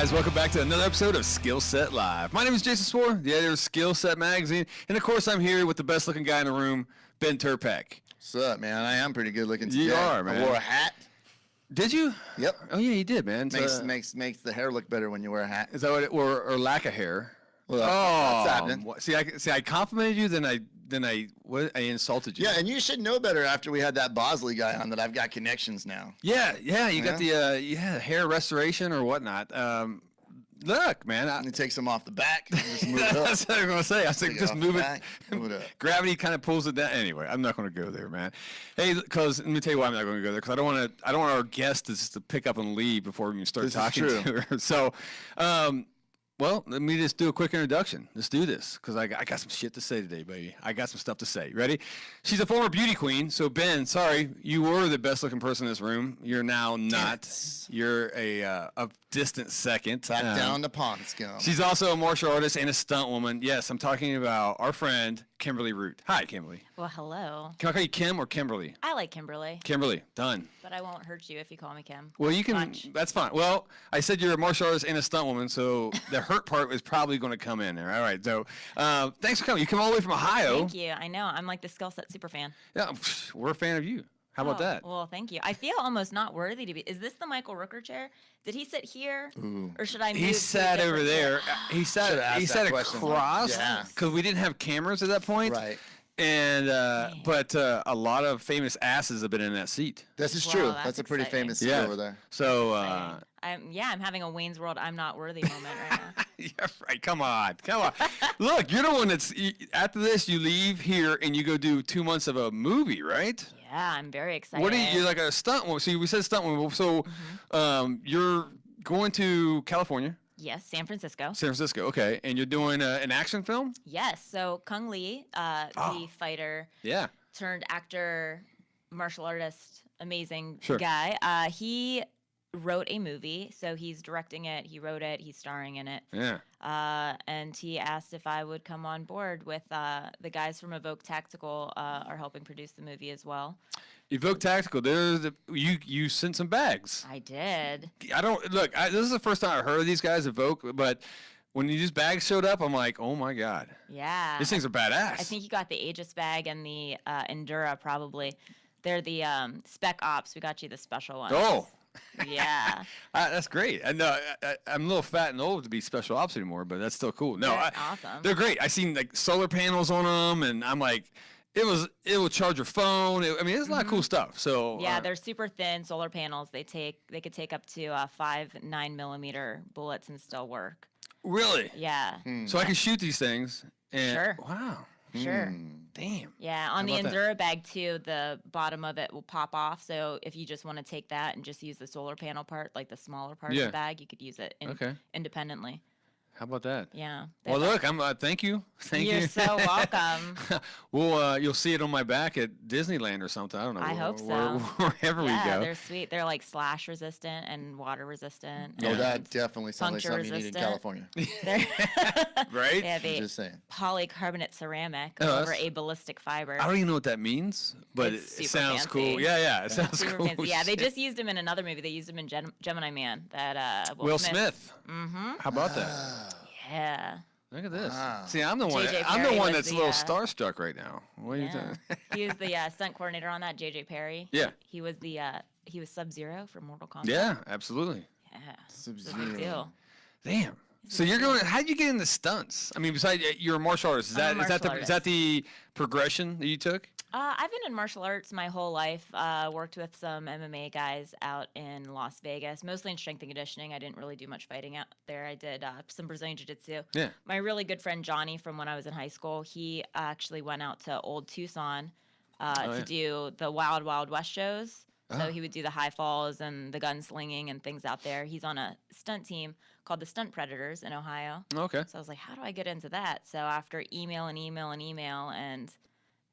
guys, welcome back to another episode of Skillset Live. My name is Jason Swore, the editor of Skillset Magazine, and of course I'm here with the best looking guy in the room, Ben Turpak. What's up, man? I am pretty good looking today. You are, man. I wore a hat. Did you? Yep. Oh yeah, you did, man. Makes the hair look better when you wear a hat. Is that what it, or lack of hair? Well, that's happening. See, I complimented you, then I insulted you. Yeah, and you should know better after we had that Bosley guy on that I've got connections now. Yeah, you got the hair restoration or whatnot. Look, man. It takes them off the back and just move it up. That's what I was going to say. I was like, just move it. Move it up. Gravity kind of pulls it down. Anyway, I'm not going to go there, man. Hey, because let me tell you why I'm not going to go there. Because I don't want our guests just to pick up and leave before we even start talking to her. So, well, let me just do a quick introduction. Let's do this, because I got some shit to say today, baby. I got some stuff to say. Ready? She's a former beauty queen. So, Ben, sorry, you were the best-looking person in this room. You're now not. You're a distant second. Back down to pond scum. She's also a martial artist and a stunt woman. Yes, I'm talking about our friend, Kimberly Root. Hi, Kimberly. Well, hello. Can I call you Kim or Kimberly? I like Kimberly. Kimberly, done. But I won't hurt you if you call me Kim. Well, you can. That's fine. Well, I said you're a martial artist and a stunt woman, so the hurt part is probably going to come in there. All right. So, thanks for coming. You come all the way from Ohio. Thank you. I know. I'm like the Skillset super fan. Yeah, we're a fan of you. How about that? Well, thank you. I feel almost not worthy to be. Is this the Michael Rooker chair? Did he sit here, or should I move? He sat over there. He sat question. across because we didn't have cameras at that point. Right. And but a lot of famous asses have been in that seat. This is true. That's a pretty famous seat over there. So I'm having a Wayne's World I'm not worthy moment right now. yeah, right. Come on. Look, you're the one that's after this you leave here and you go do 2 months of a movie, right? Yeah, I'm very excited. What are you're like a stunt woman? So we said stunt woman. So you're going to California. Yes, San Francisco. San Francisco, okay. And you're doing an action film? Yes. So Kung Lee, the fighter, turned actor, martial artist, amazing guy. He wrote a movie, so he's directing it. He wrote it. He's starring in it. Yeah. And he asked if I would come on board with the guys from Evoke Tactical are helping produce the movie as well. Evoke Tactical, you sent some bags. I did. This is the first time I heard of these guys, Evoke, but when these bags showed up, I'm like, oh my God. Yeah. These things are badass. I think you got the Aegis bag and the Endura probably. They're the Spec Ops. We got you the special ones. Oh. Yeah. That's great. I know I'm a little fat and old to be special ops anymore, but that's still cool. No, awesome. They're great. I seen like solar panels on them, and I'm like, it will charge your phone. It's a lot of cool stuff. So yeah, they're super thin solar panels. They could take up to 5 9mm bullets and still work. Really? Yeah. So I can shoot these things. And, sure. Wow. Sure. Damn. Yeah, on the Endura bag too, the bottom of it will pop off. So if you just want to take that and just use the solar panel part, like the smaller part of the bag, you could use it independently. How about that? Yeah. Well, look, thank you. You're so welcome. Well, you'll see it on my back at Disneyland or something. I don't know. I hope so. Wherever we go. Yeah, they're sweet. They're like slash resistant and water resistant. Oh, that definitely sounds like something you need in California. Right? Yeah, I'm just saying. Polycarbonate ceramic over a ballistic fiber. I don't even know what that means, but it sounds fancy. cool. Yeah, it sounds cool. Fancy. Yeah, they just used him in another movie. They used him in Gemini Man. That Will Smith. Mm-hmm. How about that? Yeah. Look at this. Wow. See, I'm the one. I'm the one that's a little starstruck right now. What are you doing? He was the stunt coordinator on that. JJ Perry. Yeah. He was Sub-Zero from Mortal Kombat. Yeah, absolutely. Yeah. Sub-Zero. Big deal. Damn. So you're going. How'd you get into stunts? I mean, besides you're a martial artist. Is that the progression that you took? I've been in martial arts my whole life. Worked with some MMA guys out in Las Vegas, mostly in strength and conditioning. I didn't really do much fighting out there. I did some Brazilian Jiu-Jitsu. Yeah. My really good friend Johnny from when I was in high school, he actually went out to Old Tucson to do the Wild Wild West shows. So he would do the high falls and the gunslinging and things out there. He's on a stunt team called the Stunt Predators in Ohio. Okay. So I was like, how do I get into that? So after email and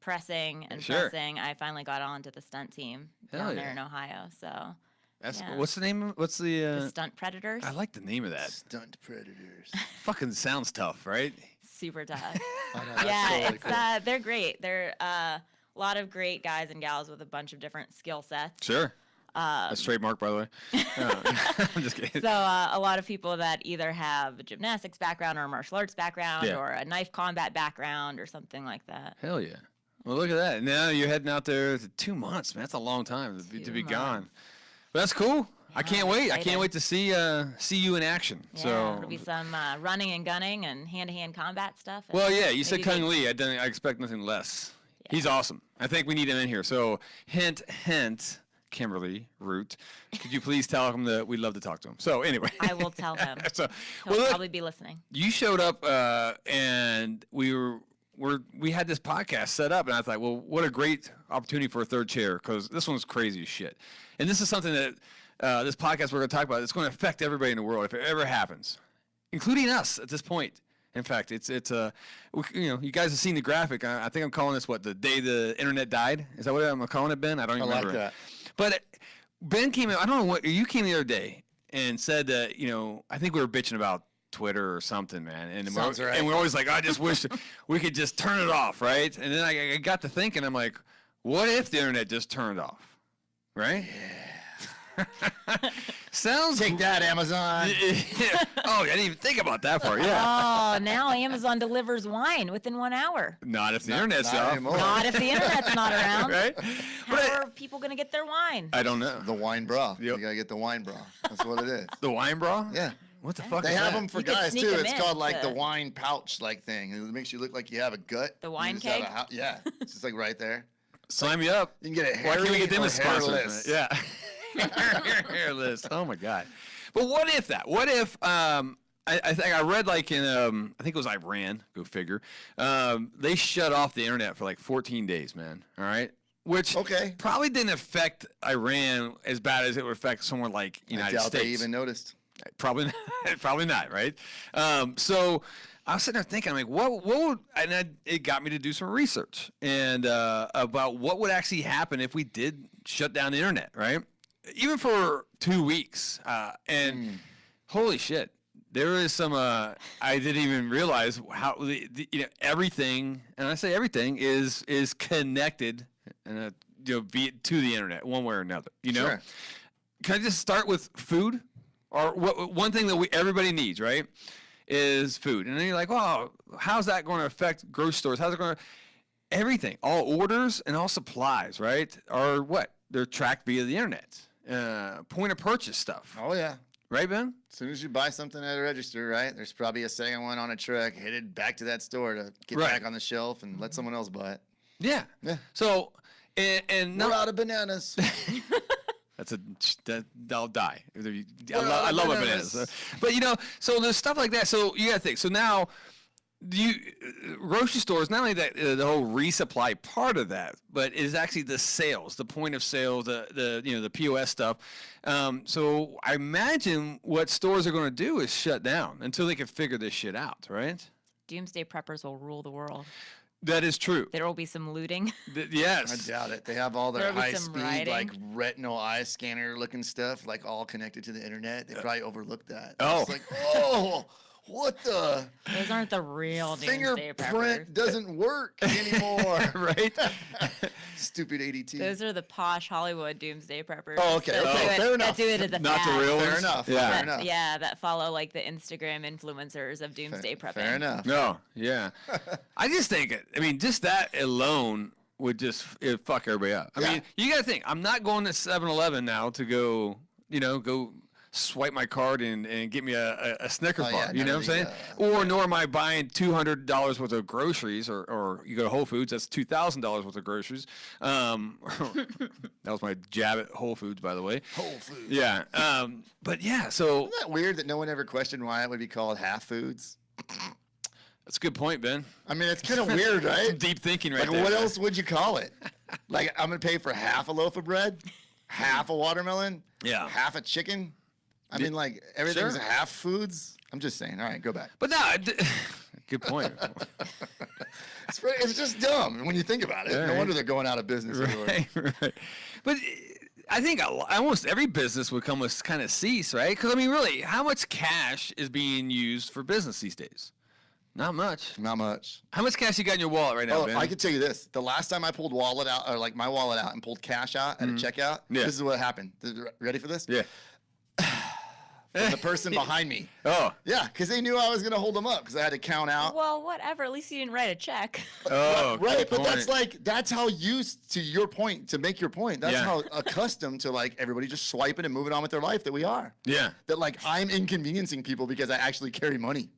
pressing, I finally got on to the stunt team down there in Ohio. So that's what's the name? What's the Stunt Predators? I like the name of that. Stunt Predators. Fucking sounds tough, right? Super tough. Totally cool. They're great. They're a lot of great guys and gals with a bunch of different skill sets. Sure. That's trademark, by the way. I'm just kidding. So a lot of people that either have a gymnastics background or a martial arts background or a knife combat background or something like that. Hell yeah. Well, look at that. Now you're heading out there to 2 months, man. That's a long time to be gone. But that's cool. Yeah, I can't wait. I can't wait to see you in action. Yeah, so there'll be some running and gunning and hand-to-hand combat stuff. Well, yeah, you said Kung Lee. I expect nothing less. Yeah. He's awesome. I think we need him in here. So hint, Kimberly Root, could you please tell him that we'd love to talk to him? So anyway. I will tell him. So, He'll probably be listening. You showed up and we had this podcast set up, and I thought, well, what a great opportunity for a third chair, because this one's crazy as shit. And this is something that this podcast we're going to talk about, it's going to affect everybody in the world if it ever happens, including us at this point. In fact, it's you guys have seen the graphic. I think I'm calling this, the day the internet died? Is that what I'm calling it, Ben? I don't even remember. I like that. But Ben came in, I don't know what, you came the other day and said that, I think we were bitching about Twitter or something, man. And we're always like, I just wish we could just turn it off, right? And then I got to thinking, I'm like, what if the internet just turned off, right? Yeah. Sounds take that, Amazon. Yeah. Oh, I didn't even think about that part. Yeah. Oh, now Amazon delivers wine within 1 hour. Not if the internet's off. Not if the internet's not around. Right? How are people going to get their wine? I don't know. The wine bra. Yep. You gotta get the wine bra. That's what it is. The wine bra? Yeah. What the fuck? They is have that? them for guys too. It's called like the wine pouch like thing. It makes you look like you have a gut. The wine keg. Yeah. It's just like right there. Sign me up. You can get it hairy. Why can't we get them as sponsors? Yeah. Hairless. Oh my God. But what if that? What if I think I read like in I think it was Iran, go figure. They shut off the internet for like 14 days, man. All right. Which probably didn't affect Iran as bad as it would affect someone like United States. They even noticed. Probably not. Probably not, right? So I was sitting there thinking, I'm like, what would, and it got me to do some research and about what would actually happen if we did shut down the internet, right? Even for 2 weeks. And holy shit, there is some, I didn't even realize how everything, and I say everything is connected and to the internet one way or another, Sure. Can I just start with food? Or one thing that everybody needs, right, is food. And then you're like, well, how's that going to affect grocery stores? How's it going to – everything, all orders and all supplies, right, are what? They're tracked via the internet. Point of purchase stuff. Oh, yeah. Right, Ben? As soon as you buy something at a register, right, there's probably a second one on a truck headed back to that store to get back on the shelf and let someone else buy it. Yeah. Yeah. So, and we're out of bananas. I'll die. I love my bananas. But so there's stuff like that. So you got to think. So now, grocery stores, not only that the whole resupply part of that, but is actually the sales, the point of sale, the POS stuff. So I imagine what stores are going to do is shut down until they can figure this shit out, right? Doomsday preppers will rule the world. That is true. There will be some looting. Yes. I doubt it. They have all their high-speed, like, retinal eye scanner-looking stuff, like, all connected to the internet. They probably overlooked that. Oh. It's like, oh, what the? Those aren't the real Doomsday preppers. Fingerprint doesn't work anymore. Right? Stupid ADT. Those are the posh Hollywood Doomsday preppers. Oh, okay. Fair enough. That do it as a Not fad. the real ones? Fair enough. Yeah. Fair enough. Yeah, that follow like the Instagram influencers of Doomsday prepping. Fair enough. No, yeah. I just think just that alone would just fuck everybody up. I mean, you got to think, I'm not going to 7-Eleven now to go swipe my card and get me a Snickers bar. You know what I'm saying? Nor am I buying $200 worth of groceries, or you go to Whole Foods, that's $2,000 worth of groceries. That was my jab at Whole Foods, by the way. Whole Foods. Yeah. But yeah, so. Isn't that weird that no one ever questioned why it would be called Half Foods? That's a good point, Ben. I mean, it's kind of weird, right? Some deep thinking right there. What else would you call it? Like, I'm going to pay for half a loaf of bread, half a watermelon, half a chicken. I mean, like, everything's half foods. I'm just saying. All right, go back. But no, good point. It's just dumb when you think about it. Right. No wonder they're going out of business. Right. But I think almost every business would come with kind of cease, right? Because, I mean, really, how much cash is being used for business these days? Not much. Not much. How much cash you got in your wallet right now, Ben? I can tell you this. The last time I pulled wallet out, or like my wallet out and pulled cash out at a checkout, this is what happened. Ready for this? Yeah. From the person behind me. Oh. Yeah, because they knew I was going to hold them up because I had to count out. Well, whatever. At least you didn't write a check. Oh, right. But that's how used to your point, to make your point. That's how accustomed to like everybody just swiping and moving on with their life that we are. Yeah. That like I'm inconveniencing people because I actually carry money.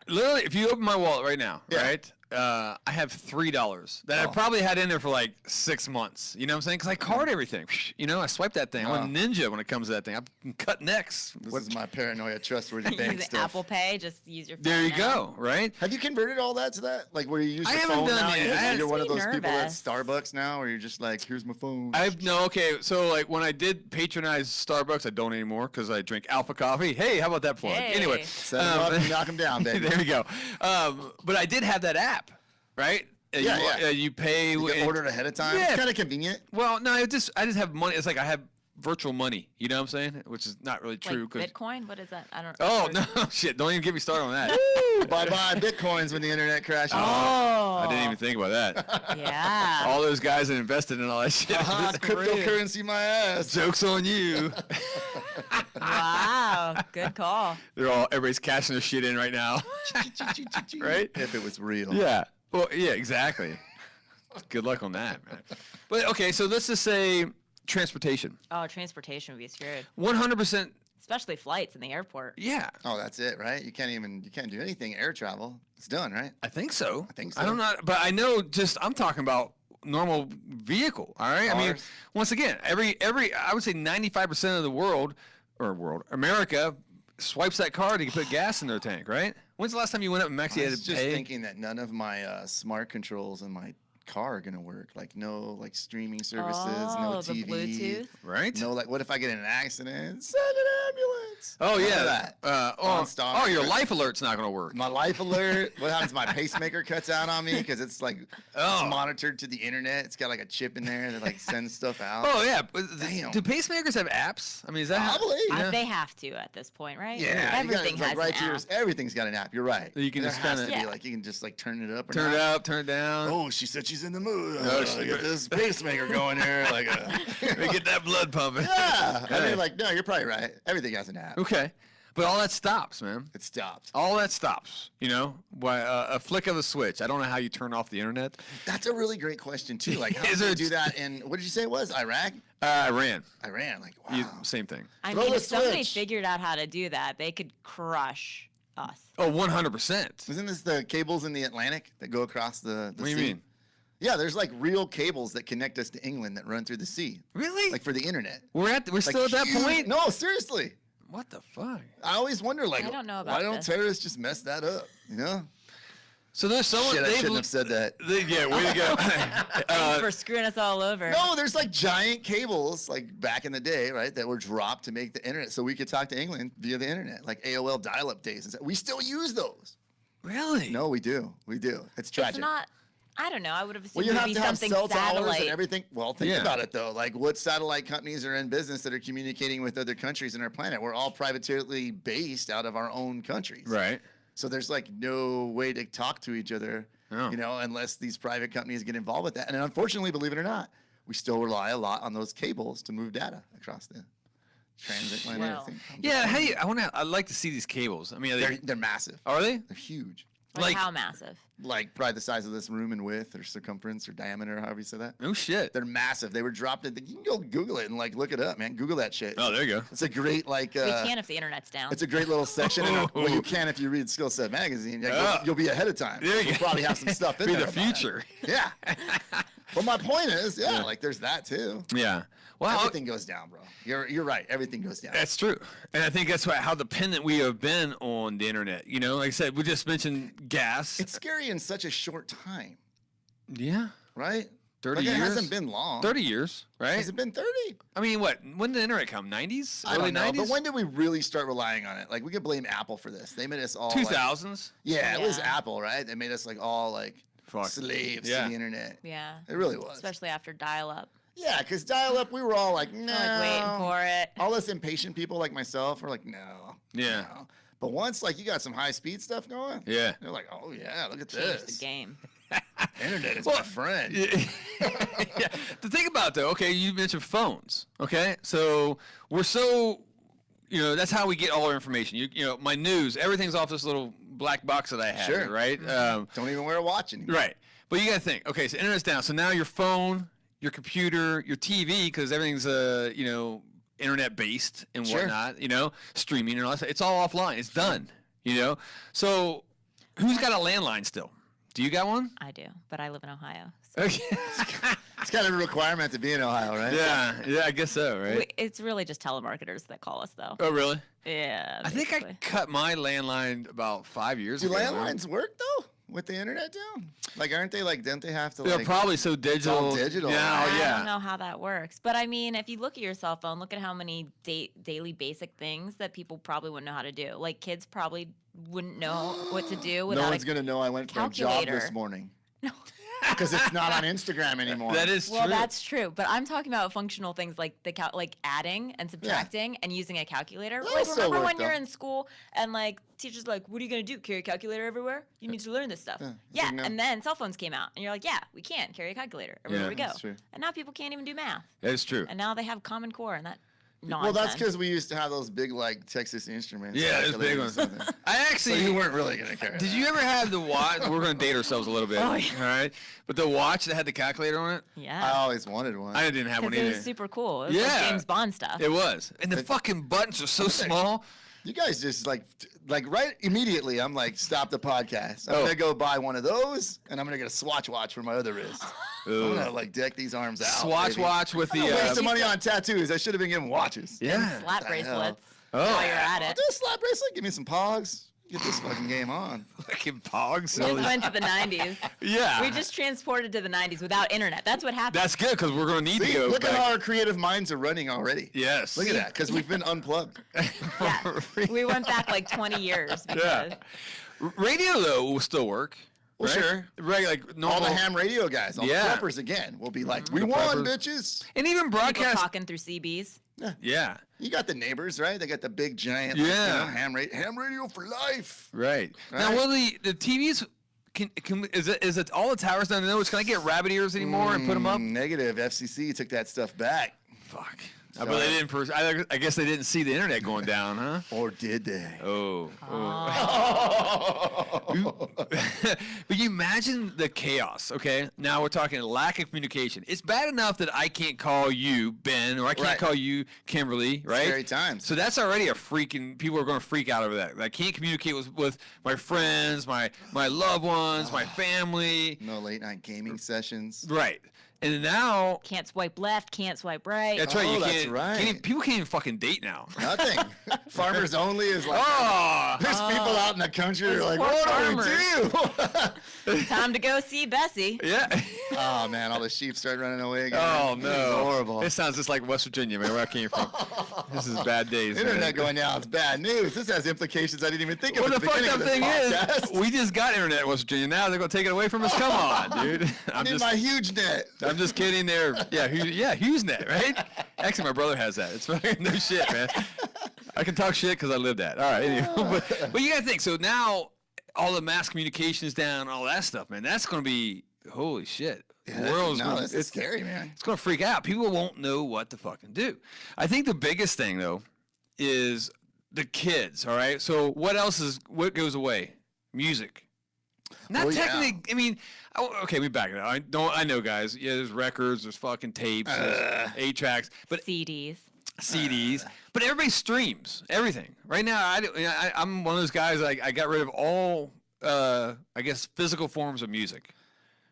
Literally, if you open my wallet right now, right, I have $3 that I probably had in there for like 6 months. You know what I'm saying? Because I card everything. You know, I swipe that thing. I'm a ninja when it comes to that thing. I can cut necks. This is my paranoia, trustworthy bank Use stuff. Apple Pay, just use your phone. There you now. go, right? Have you converted all that to that? Like where you use your haven't phone done now? it. You're one of those Makes me people at nervous. Starbucks now where you're just like, here's my phone. Okay, so like when I did patronize Starbucks, I don't anymore because I drink alpha coffee. Hey, how about that plug? Hey. Anyway. Set them up and knock them down, baby. There you go. But I did have that app, right? You pay. You get ordered ahead of time. Yeah. It's kind of convenient. Well, no, I just have money. It's like I have virtual money. You know what I'm saying? Which is not really true. Like Bitcoin? What is that? I don't. Oh no, shit! Don't even get me started on that. Bye bye Bitcoins when the internet crashes. Oh. I didn't even think about that. Yeah. All those guys that invested in all that shit. Cryptocurrency my ass. Joke's on you. Wow. Good call. Everybody's cashing their shit in right now. Right? If it was real. Yeah. Well, yeah, exactly. Good luck on that, man. But okay, so let's just say transportation. Oh, transportation would be screwed. 100%. Especially flights in the airport. Yeah. Oh, that's it, right? You can't do anything air travel. It's done, right? I think so. I don't know, but I know. I'm talking about normal vehicle. All right. Cars. I mean, once again, I would say 95% of the America swipes that card to put gas in their tank, right? When's the last time you went up and actually I had was to just pay? thinking that none of my smart controls in my car are gonna work. Like no like streaming services, no the TV, Bluetooth. Right? No, like what if I get in an accident? Send an ambulance. Oh None yeah. of that. Your life alert's not going to work. My life alert. What happens? My pacemaker cuts out on me because it's like it's monitored to the internet. It's got like a chip in there that like sends stuff out. Oh yeah. Damn. Do pacemakers have apps? I mean, is that Probably. They have to at this point, right? Yeah, Everything has right an app. everything's got an app. You're right. You can there just has kinda- to be Yeah. like you can just like turn it up or turn not. it up, turn it down? Oh, she said she's in the mood. Get this pacemaker going here. Like, Get that blood pumping. yeah. I mean, like, no, you're probably right. Everything has an app. Okay. But all that stops, man. It stopped. All that stops, you know, by a flick of a switch. I don't know how you turn off the internet. That's a really great question too. Like, how do they do that in? What did you say it was? Iraq? Iran. Iran. Like, wow. Same thing. I Throw mean, the if somebody switch. figured out how to do that, they could crush us. Oh, 100%. Isn't this the cables in the Atlantic that go across the What do you sea? mean? Yeah, there's like real cables that connect us to England that run through the sea. Really? Like for the internet. We're Like, still at that huge- point? No, seriously. What the fuck? I always wonder, like, I don't know why about don't this. terrorists just mess that up? You know? So there's someone. Shit, I shouldn't have said that. Yeah, way to go. Thanks for screwing us all over. No, there's like giant cables, like back in the day, right, that were dropped to make the internet so we could talk to England via the internet, like AOL dial-up days. And stuff. We still use those. Really? No, we do. We do. It's tragic. It's not. I don't know. I would have Well, assumed you it would have be to have something cell towers satellite. and everything. Well, think Yeah. about it, though. Like, what satellite companies are in business that are communicating with other countries in our planet? We're all privately based out of our own countries. Right. So there's like no way to talk to each other, Oh. you know, unless these private companies get involved with that. And unfortunately, believe it or not, we still rely a lot on those cables to move data across the transatlantic Well. thing. Yeah. Hey, I'd like to see these cables. I mean, They're massive. are they? They're huge. Like how massive? Like probably the size of this room in width or circumference or diameter, or however you say that. Oh shit. They're massive. They were dropped in. You can go Google it and like look it up, man. Google that shit. Oh, there you go. It's a great like. We can if the internet's down. It's a great little section. Well, you can if you read Skillset magazine. Yeah, you'll be ahead of time. There you You'll go. probably have some stuff in Be there. the about it. future. Yeah. But my point is, like there's that too. Yeah. Well, Everything goes down, bro. You're right. Everything goes down. that's true, and I think that's how dependent we have been on the internet. You know, like I said, we just mentioned gas. It's scary in such a short time, yeah, right? 30 like, years. It hasn't been long. 30 years, right? Has it been 30? I mean, what? When did the internet come? 90s? I Early don't know. 90s? But when did we really start relying on it? Like we could blame Apple for this. They made us all like, 2000s. yeah, it was Yeah. Apple, right? They made us like all like Fuck. slaves Yeah. to the internet. Yeah. It really was. Especially after dial-up. Yeah, because dial-up, we were all like, no. Like waiting for it. All us impatient people like myself were like, no. Yeah. no. But once like you got some high speed stuff going, they're like, oh yeah, look at Changed this. the game. Internet is my friend. Yeah. The thing about though, okay, you mentioned phones. Okay, so we're so, that's how we get all our information. You know, my news, everything's off this little black box that I have. Sure. Right. Don't even wear a watch anymore. Right. But you got to think. Okay, so internet's down. So now your phone, your computer, your TV, because everything's internet based and whatnot. Streaming and all that stuff. It's all offline. It's done. So who's got a landline still? Do you got one? I do, but I live in Ohio. So. Okay. It's kind of a requirement to be in Ohio, right? Yeah, I guess so, right? It's really just telemarketers that call us, though. Oh, really? Yeah. Basically. I think I cut my landline about 5 years ago. Do landlines work, though? With the internet down? Like, aren't they, like, don't they have to, They're like... probably so digital. It's all digital. Yeah, I don't know how that works. But, I mean, if you look at your cell phone, look at how many daily basic things that people probably wouldn't know how to do. Like, kids probably wouldn't know what to do without No one's going to know I went for a job this morning. No. Because it's not on Instagram anymore. That is true. Well, that's true. But I'm talking about functional things like like adding and subtracting and using a calculator. Like, remember when you're in school and like teachers like, what are you going to do? Carry a calculator everywhere? You need to learn this stuff. Yeah. And then cell phones came out and you're like, yeah, we can carry a calculator everywhere we go. That's true. And now people can't even do math. That is true. And now they have Common Core and that nonsense. Well, that's because we used to have those big, like, Texas Instruments. Yeah, those big ones. I actually... So you weren't really going to carry Did you ever have the watch? We're going to date ourselves a little bit. Oh, yeah. All right? But the watch that had the calculator on it? Yeah. I always wanted one. I didn't have one either. It was super cool. It was like James Bond stuff. It was. And the fucking buttons are so small. You guys just, like right immediately, I'm like, stop the podcast. I'm going to go buy one of those, and I'm going to get a Swatch watch for my other wrist. I'm going to, like, deck these arms out. Swatch watch with the... waste of money on tattoos. I should have been getting watches. Yeah. Slap bracelets. While you're at it. I'll do a slap bracelet. Give me some pogs. Get this fucking game on. Fucking pogs. We just went to the 90s. Yeah. We just transported to the 90s without internet. That's what happened. That's good, because we're going to need to go look back. at how our creative minds are running already. Yes. Look at that, because we've been unplugged. Yeah. We went back like 20 years. Because Radio, though, will still work. Well, right? sure. Right, like normal. All the ham radio guys, all the preppers again, will be like, we won, bitches. And even people broadcast. talking through CBs. Yeah. You got the neighbors, right? They got the big giant ham radio for life. Right. Now, will the TVs... Is it all the towers down there? Can I get rabbit ears anymore and put them up? Negative. FCC took that stuff back. Fuck. But they didn't. I guess they didn't see the internet going down, huh? Or did they? Oh. But you imagine the chaos. Okay. Now we're talking lack of communication. It's bad enough that I can't call you Ben or I can't call you Kimberly. Right. Scary times. So that's already a freaking. People are going to freak out over that. I can't communicate with my friends, my loved ones, my family. No late night gaming sessions. Right. And now can't swipe left, can't swipe right. That's right. That's right. People can't even fucking date now. Nothing. Farmers only is like. There's people out in the country who are like, what do we do? Time to go see Bessie. Yeah. Oh man, all the sheep start running away again. Oh no, this is horrible. It sounds just like West Virginia, man. Where I came from. This is bad days. Internet going down. It's bad news. This has implications I didn't even think of. Well, the fucked up thing is, we just got internet in West Virginia. Now they're gonna take it away from us. Come on, dude. I need my huge net. I'm just kidding. There, HughesNet, right? Actually, my brother has that. It's fucking no shit, man. I can talk shit because I lived that. All right, anyway. But you gotta think. So now all the mass communication is down, all that stuff, man. That's gonna be holy shit. Yeah, it's scary, man. It's gonna freak out. People won't know what to fucking do. I think the biggest thing though is the kids. All right. So what what goes away? Music. Not technically. I mean, okay, we back it up. I know, guys. Yeah, there's records, there's fucking tapes, there's 8-tracks, but CDs. But everybody streams everything right now. I'm one of those guys. I got rid of all, I guess, physical forms of music.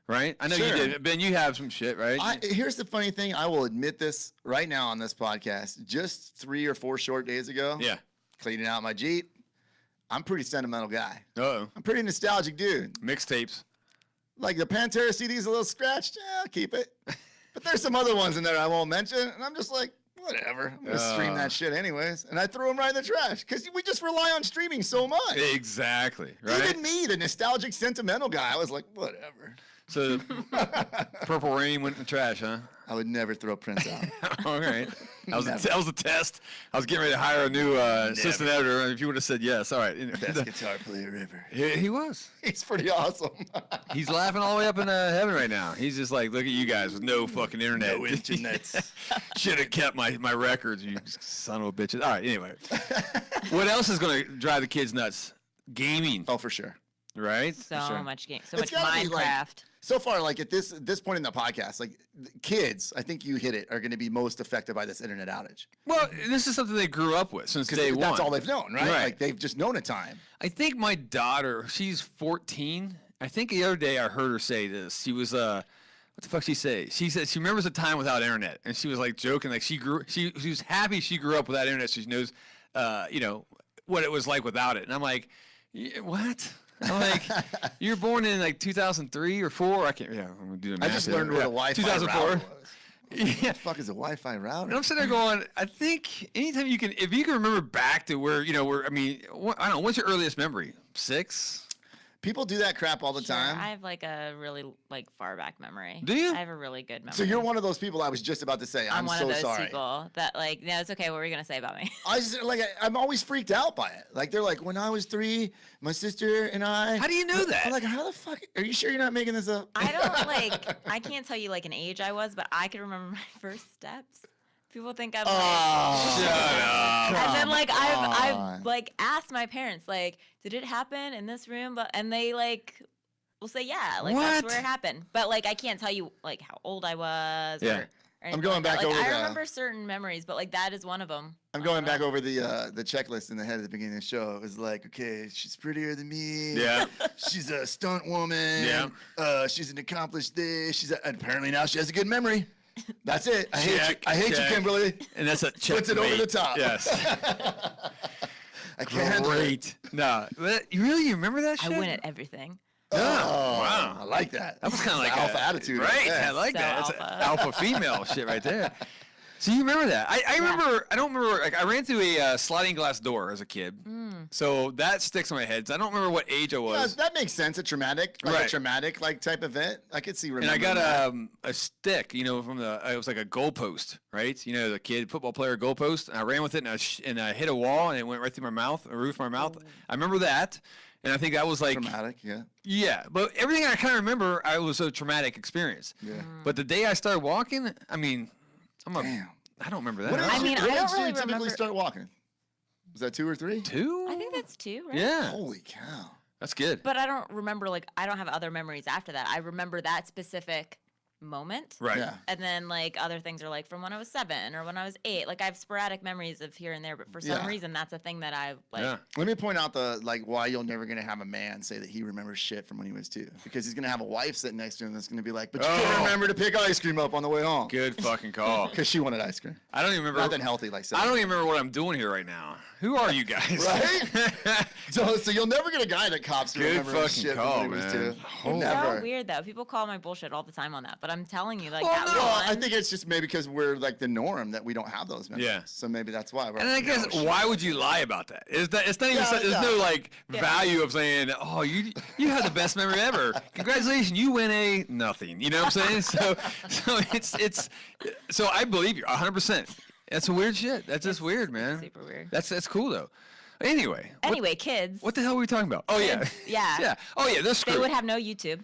Right? I know you did. Ben, you have some shit, right? Here's the funny thing. I will admit this right now on this podcast. Just 3 or 4 short days ago. Yeah. Cleaning out my Jeep. I'm a pretty sentimental guy. Uh-oh. I'm a pretty nostalgic dude. Mixtapes. Like the Pantera CD's a little scratched. Yeah, I'll keep it. But there's some other ones in there I won't mention. And I'm just like, whatever. I'm going to stream that shit anyways. And I threw them right in the trash. Because we just rely on streaming so much. Exactly. Right? Even me, the nostalgic, sentimental guy, I was like, whatever. So Purple Rain went in the trash, huh? I would never throw Prince out. All right. That was a test. I was getting ready to hire a new assistant editor, and if you would have said yes, all right. Best guitar player ever. He was. He's pretty awesome. He's laughing all the way up in heaven right now. He's just like, look at you guys with no fucking internet. No internet. Should have kept my records, you son of a bitches. All right, anyway. What else is going to drive the kids nuts? Gaming. Oh, for sure. Right? So much game. So It's much gotta be, Minecraft. So far, like at this point in the podcast, like kids, I think you hit it, are going to be most affected by this internet outage. Well, this is something they grew up with since day one. That's all they've known, right? Like they've just known a time. I think my daughter, she's 14. I think the other day I heard her say this. She was what the fuck she say? She said she remembers a time without internet, and she was like joking, like she was happy she grew up without internet. So she knows, what it was like without it. And I'm like, what? I'm like, you were born in like 2003 or 4. I can't. Yeah, I'm gonna do the math. I just learned what a Wi-Fi 2004. Router was. Yeah. What the fuck is a Wi-Fi router? And I'm sitting there going, I think anytime if you can remember back to where, I don't know, what's your earliest memory? 6? People do that crap all the time. I have like a really far back memory. Do you? I have a really good memory. So you're one of those people I was just about to say. I'm one so of those sorry. people that no, it's okay. What were you gonna say about me? I'm always freaked out by it. Like they're like, when I was 3, my sister and I. How do you know that? I'm like, how the fuck? Are you sure you're not making this up? I don't I can't tell you an age I was, but I can remember my first steps. People think I'm shut up. And then I've asked my parents did it happen in this room? And they will say yeah, that's where it happened. But I can't tell you how old I was. Yeah. Or I'm going back over. I remember certain memories, but that is one of them. I'm going back over the checklist in the head at the beginning of the show. It was like, okay, she's prettier than me. Yeah. She's a stunt woman. Yeah. She's an accomplished this. And apparently now she has a good memory. That's it. I hate you, Kimberly. And that's a check. Puts it over the top. Yes. I can't. Great. No, you remember that shit? I win at everything. Oh, wow. I like that. That was kind of like alpha attitude. Right. I like that. That's alpha female shit right there. So you remember that? I remember. I don't remember. I ran through a sliding glass door as a kid, so that sticks in my head. So I don't remember what age I was. Yeah, that makes sense. A traumatic type event. I could see. And I got a stick, from it was like a goalpost, right? The kid football player goalpost. And I ran with it, and I hit a wall, and it went right through my mouth, the roof of my mouth. I remember that. And I think that was traumatic, yeah. Yeah, but everything I kind of remember, I was a traumatic experience. Yeah. But the day I started walking, Damn. I don't remember that. What I mean, I don't really typically remember. start walking? Was that 2 or 3? 2? I think that's 2, right? Yeah. Holy cow. That's good. But I don't remember, I don't have other memories after that. I remember that specific moment. Right. Yeah. And then, other things are, from when I was 7 or when I was 8. I have sporadic memories of here and there, but for some reason, that's a thing that I, Yeah. Let me point out why you're never going to have a man say that he remembers shit from when he was 2. Because he's going to have a wife sitting next to him that's going to be like, but you can't remember to pick ice cream up on the way home. Good fucking call. Because she wanted ice cream. I don't even remember. Nothing healthy like 7. I don't even remember what I'm doing here right now. Who are you guys? Right? So you'll never get a guy that cops to remember fucking shit call, from when he was man. 2. It's so weird, though. People call my bullshit all the time on that, but I'm telling you, that Well, one. I think it's just maybe because we're the norm that we don't have those memories. Yeah. So maybe that's why. And I guess why would you lie about that? It's not even. There's no value of saying, oh, you had the best memory ever. Congratulations, you win a nothing. You know what I'm saying? So I believe you 100%. That's a weird shit. That's just weird, man. Super weird. That's cool though. Anyway, kids. What the hell were we talking about? Oh yeah. Yeah. Yeah. Oh yeah. They're screwed. They would have no YouTube.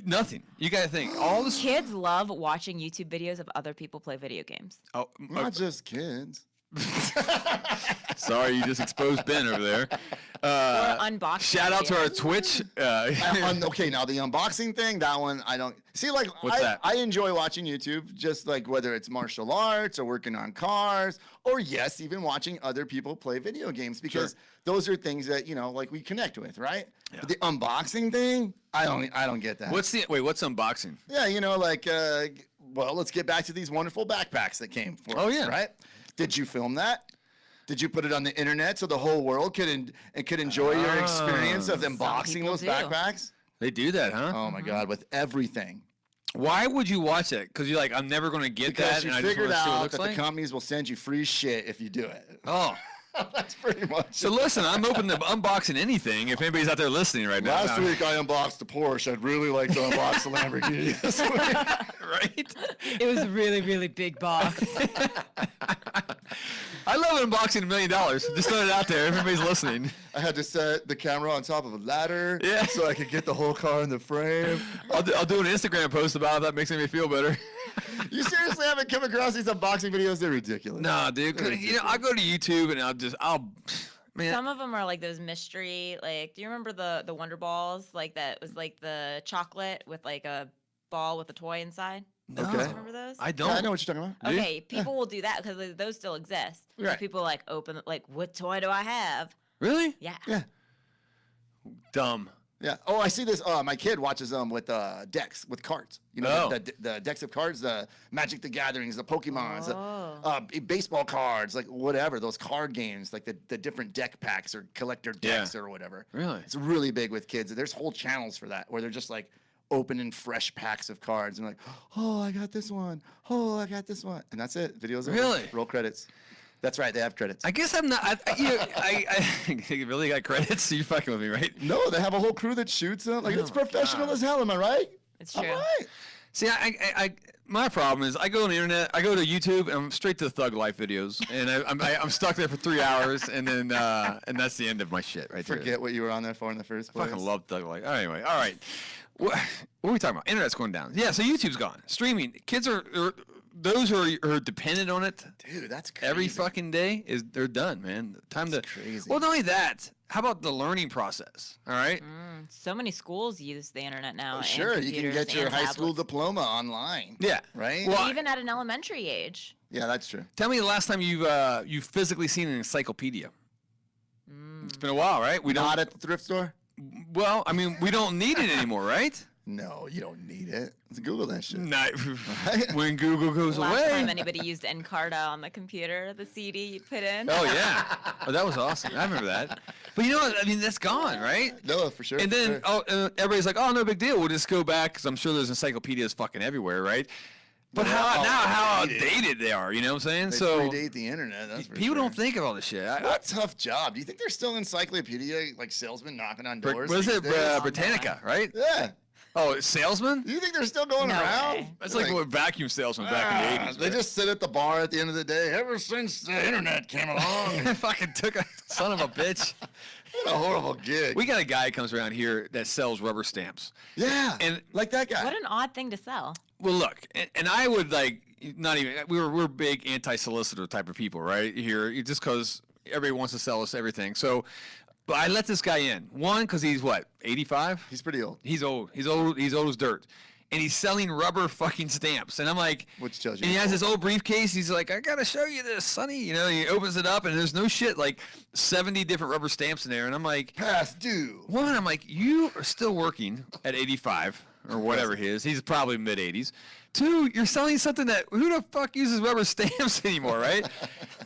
Nothing. You gotta think. All the kids love watching YouTube videos of other people play video games. Oh, not just kids. Sorry, you just exposed Ben over there. Or unboxing. Shout out to our Twitch. Okay, now the unboxing thing, that one I don't see. What's that? I enjoy watching YouTube, just whether it's martial arts or working on cars, or yes, even watching other people play video games because those are things that we connect with, right? Yeah. But the unboxing thing, I don't get that. What's unboxing? Yeah, well, let's get back to these wonderful backpacks that came for us, right? Did you film that? Did you put it on the internet so the whole world could enjoy your experience of unboxing those backpacks? They do that, huh? Oh my God, with everything. Why would you watch it? Because you're like, I'm never going to get because that. Because you figured out that the companies will send you free shit if you do it. Oh. That's pretty much. So listen, I'm open to unboxing anything. If anybody's out there listening right now. Last week I unboxed the Porsche. I'd really like to unbox the Lamborghini this week. Right? It was a really, really big box. I love unboxing $1 million. Just throw it out there. Everybody's listening. I had to set the camera on top of a ladder so I could get the whole car in the frame. I'll do an Instagram post about it. That makes me feel better. You seriously haven't come across these unboxing videos? They're ridiculous. Nah, dude. I go to YouTube and man. Some of them are like those mystery, like, do you remember the Wonder Balls? Like that was like the chocolate with like a ball with a toy inside? No. Okay. Remember those? I don't. Yeah, I know what you're talking about. Okay, people will do that because those still exist. Right. So people like open, like, what toy do I have? Really? Yeah. Yeah. Dumb. Yeah. Oh, I see this. My kid watches them with decks, with cards. You know, the decks of cards, the Magic the Gatherings, the Pokemons, baseball cards, like whatever, those card games, like the different deck packs or collector decks or whatever. Really? It's really big with kids. There's whole channels for that where they're just like opening fresh packs of cards and like, oh, I got this one. Oh, I got this one. And that's it. Videos. Really? Roll credits. That's right. They have credits. I guess I'm not. I really got credits. You fucking with me, right? No, they have a whole crew that shoots them. Like, it's professional as hell. Am I right? It's true. All right. See, my problem is I go on the internet, I go to YouTube, and I'm straight to the Thug Life videos, and I'm stuck there for 3 hours, and then and that's the end of my shit right there. Forget what you were on there for in the first place. I fucking love Thug Life. Anyway, all right. What are we talking about? Internet's going down. Yeah, so YouTube's gone. Streaming. Kids are those who are dependent on it. Dude, that's crazy. Every fucking day they're done, man. That's crazy. Well, not only that. How about the learning process? All right. So many schools use the internet now. Sure, you can get your high school diploma online. Yeah. Right. Well, even at an elementary age. Yeah, that's true. Tell me the last time you've physically seen an encyclopedia. It's been a while, right? Not at the thrift store. Well, I mean, we don't need it anymore, right? No, you don't need it. Let's Google that shit. When Google goes away. Last time anybody used Encarta on the computer, the CD you put in. Oh, yeah. Oh, that was awesome. I remember that. But you know what? I mean, that's gone, right? No, for sure. And then everybody's like, oh, no big deal. We'll just go back because I'm sure there's encyclopedias fucking everywhere, right? But how outdated they are, you know what I'm saying? They predate the internet. That's people don't think of all this shit. What a tough job. Do you think there's still encyclopedia like salesmen knocking on doors? Was it Britannica, right? Yeah. Oh, salesman? You think they're still going around? Way. That's like what vacuum salesman back in the 80s. They just sit at the bar at the end of the day. Ever since the internet came along. Fucking took a son of a bitch. What a horrible gig. We got a guy who comes around here that sells rubber stamps. Yeah. And like that guy. What an odd thing to sell. Well, look, and I would like not even we're big anti-solicitor type of people, right? Here, just because everybody wants to sell us everything. So, but I let this guy in. One, because he's what, 85? He's pretty old. He's old. He's old as dirt. And he's selling rubber fucking stamps. And I'm like, which tells you. And he has this old briefcase. He's like, I gotta show you this, Sonny. You know, he opens it up and there's no shit, like 70 different rubber stamps in there. And I'm like, past due. One, I'm like, you are still working at 85 or whatever he is. He's probably mid 80s. Two, you're selling something that who the fuck uses rubber stamps anymore, right?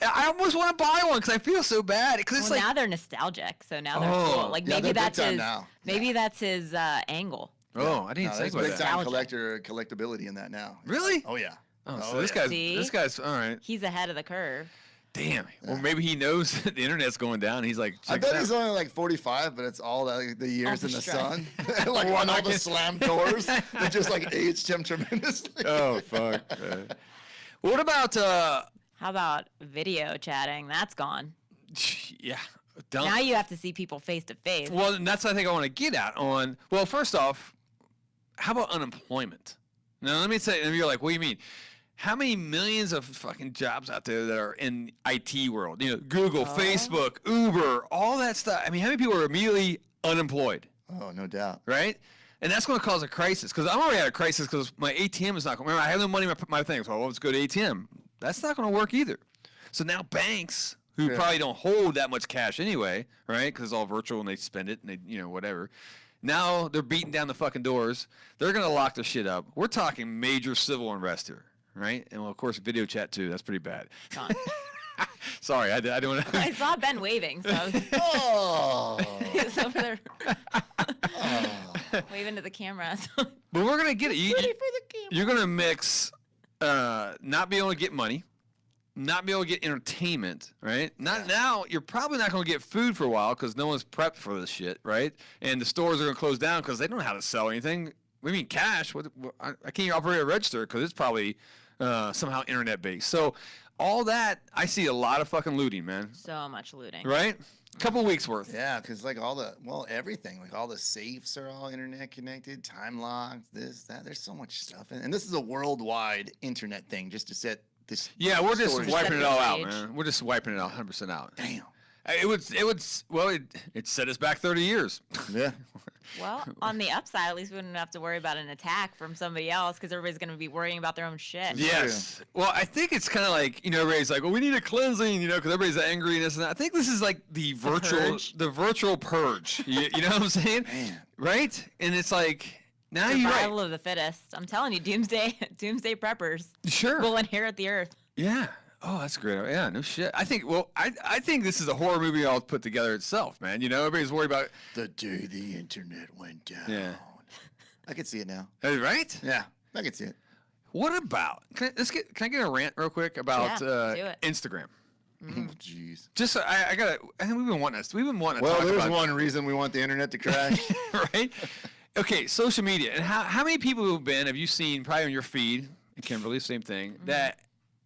I almost want to buy one because I feel so bad. Because it's like now they're nostalgic, so now they're cool. Like maybe that's his angle. Oh, I didn't think about that. Big time collectability in that now. Really? Oh yeah. Oh, so this guy's all right. He's ahead of the curve. Damn. Well, maybe he knows that the internet's going down. He's like, I bet he's only like 45, but it's all the years in the sun. Like on all the slam doors. They just like aged him tremendously. Oh, fuck. What about... How about video chatting? That's gone. Yeah. Now you have to see people face to face. Well, and that's what I think I want to get at on... Well, first off, how about unemployment? Now, let me say, and you're like, what do you mean? How many millions of fucking jobs out there that are in IT world? You know, Google, Facebook, Uber, all that stuff. I mean, how many people are immediately unemployed? Oh, no doubt. Right? And that's going to cause a crisis because I'm already at a crisis because my ATM is not going. Remember, I have no money in my things. Well, let's go to ATM. That's not going to work either. So now banks who probably don't hold that much cash anyway, right? Because it's all virtual and they spend it and they, whatever. Now they're beating down the fucking doors. They're going to lock their shit up. We're talking major civil unrest here. Right? And, well, of course, video chat, too. That's pretty bad. Sorry, I don't want to... I saw Ben waving, so I was... He's over there waving to the camera. But we're going to get it. You're going to mix not being able to get money, not be able to get entertainment, right? Now, you're probably not going to get food for a while because no one's prepped for this shit, right? And the stores are going to close down because they don't know how to sell anything. We mean cash. I can't even operate a register because it's probably somehow internet-based. So all that, I see a lot of fucking looting, man. So much looting. Right? Couple weeks worth. Yeah, because like everything, like all the safes are all internet connected, time locked, this, that. There's so much stuff. And this is a worldwide internet thing just to set this. Yeah, we're just storage wiping it all out, stage. man. We're just wiping it out 100% out. Damn. It set us back 30 years. Yeah. Well, on the upside, at least we wouldn't have to worry about an attack from somebody else because everybody's going to be worrying about their own shit. Yes. Well, I think it's kind of like, everybody's like, well, we need a cleansing, because everybody's angry and this and that. I think this is like the virtual purge. You know what I'm saying? Man. Right? And it's like, now Survival of the fittest. I'm telling you, doomsday preppers will inherit the earth. Yeah. Oh, that's great. Yeah, no shit. I think this is a horror movie all put together itself, man. Everybody's worried about the day the internet went down. Yeah. I can see it now. Right? Yeah, I can see it. What about, can I get a rant real quick about do it. Instagram? Oh, jeez. Just, I think we've been wanting to talk about. Well, there's one reason we want the internet to crash. Right? Okay, social media. And how many people have you seen, probably on your feed, and Kimberly, same thing, that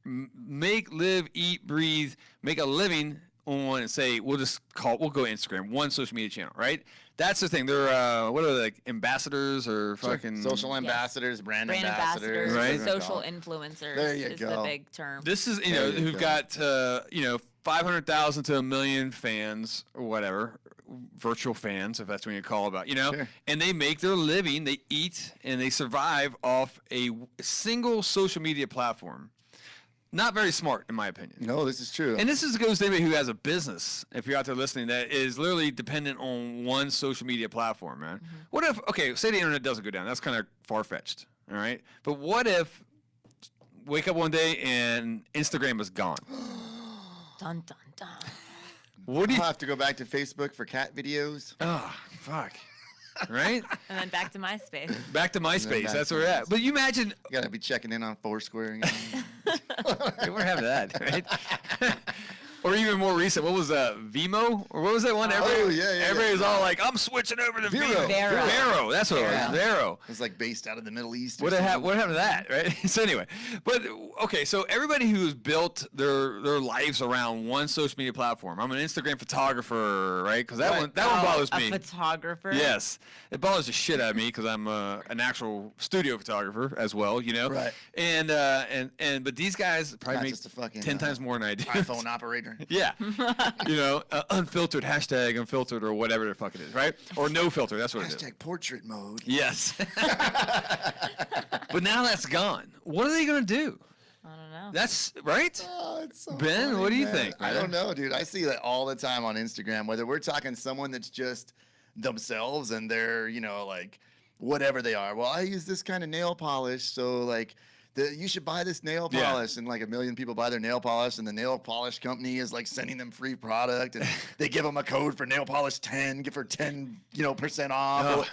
make, live, eat, breathe, make a living on, and say, we'll go Instagram, one social media channel, right? That's the thing. They're, what are they, like, ambassadors or fucking... Social ambassadors, brand ambassadors. Right? Social influencers there you is go. the big term. This is, who've got, 500,000 to 1 million fans or whatever, virtual fans, if that's what you call about, Sure. And they make their living, they eat, and they survive off a single social media platform. Not very smart, in my opinion. No, this is true. And this goes to anybody who has a business, if you're out there listening, that is literally dependent on one social media platform, man. Mm-hmm. What if, say the internet doesn't go down. That's kind of far-fetched, all right? But what if wake up one day and Instagram is gone? Dun, dun, dun. What do you have to go back to Facebook for cat videos? Oh, fuck. Right? And then back to MySpace. Back to MySpace. That's where we're at. But you imagine... You got to be checking in on Foursquare again. We're having that, right? Or even more recent, what was Vimo? Or what was that one? Everybody was all like, I'm switching over to Vero. Vero. That's what it was. Vero. It's like based out of the Middle East. What happened to that, right? So anyway, but okay, so everybody who's built their lives around one social media platform. I'm an Instagram photographer, right? Because that one bothers me. A photographer? Yes, it bothers the shit out of me because I'm an actual studio photographer as well, Right. And but these guys probably make just a fucking 10 times more than I do. iPhone operator. Yeah. Unfiltered, hashtag unfiltered, or whatever the fuck it is, right? Or no filter, that's what it is. Hashtag portrait mode. Yes. But now that's gone. What are they going to do? I don't know. That's right? Oh, it's so Ben, funny, what do you man. think, I man? don't know, dude. I see that all the time on Instagram, whether we're talking someone that's just themselves and they're, like whatever they are. Well, I use this kind of nail polish, so like you should buy this nail polish, and like 1 million people buy their nail polish, and the nail polish company is like sending them free product, and they give them a code for nail polish 10, for 10, % off. Oh.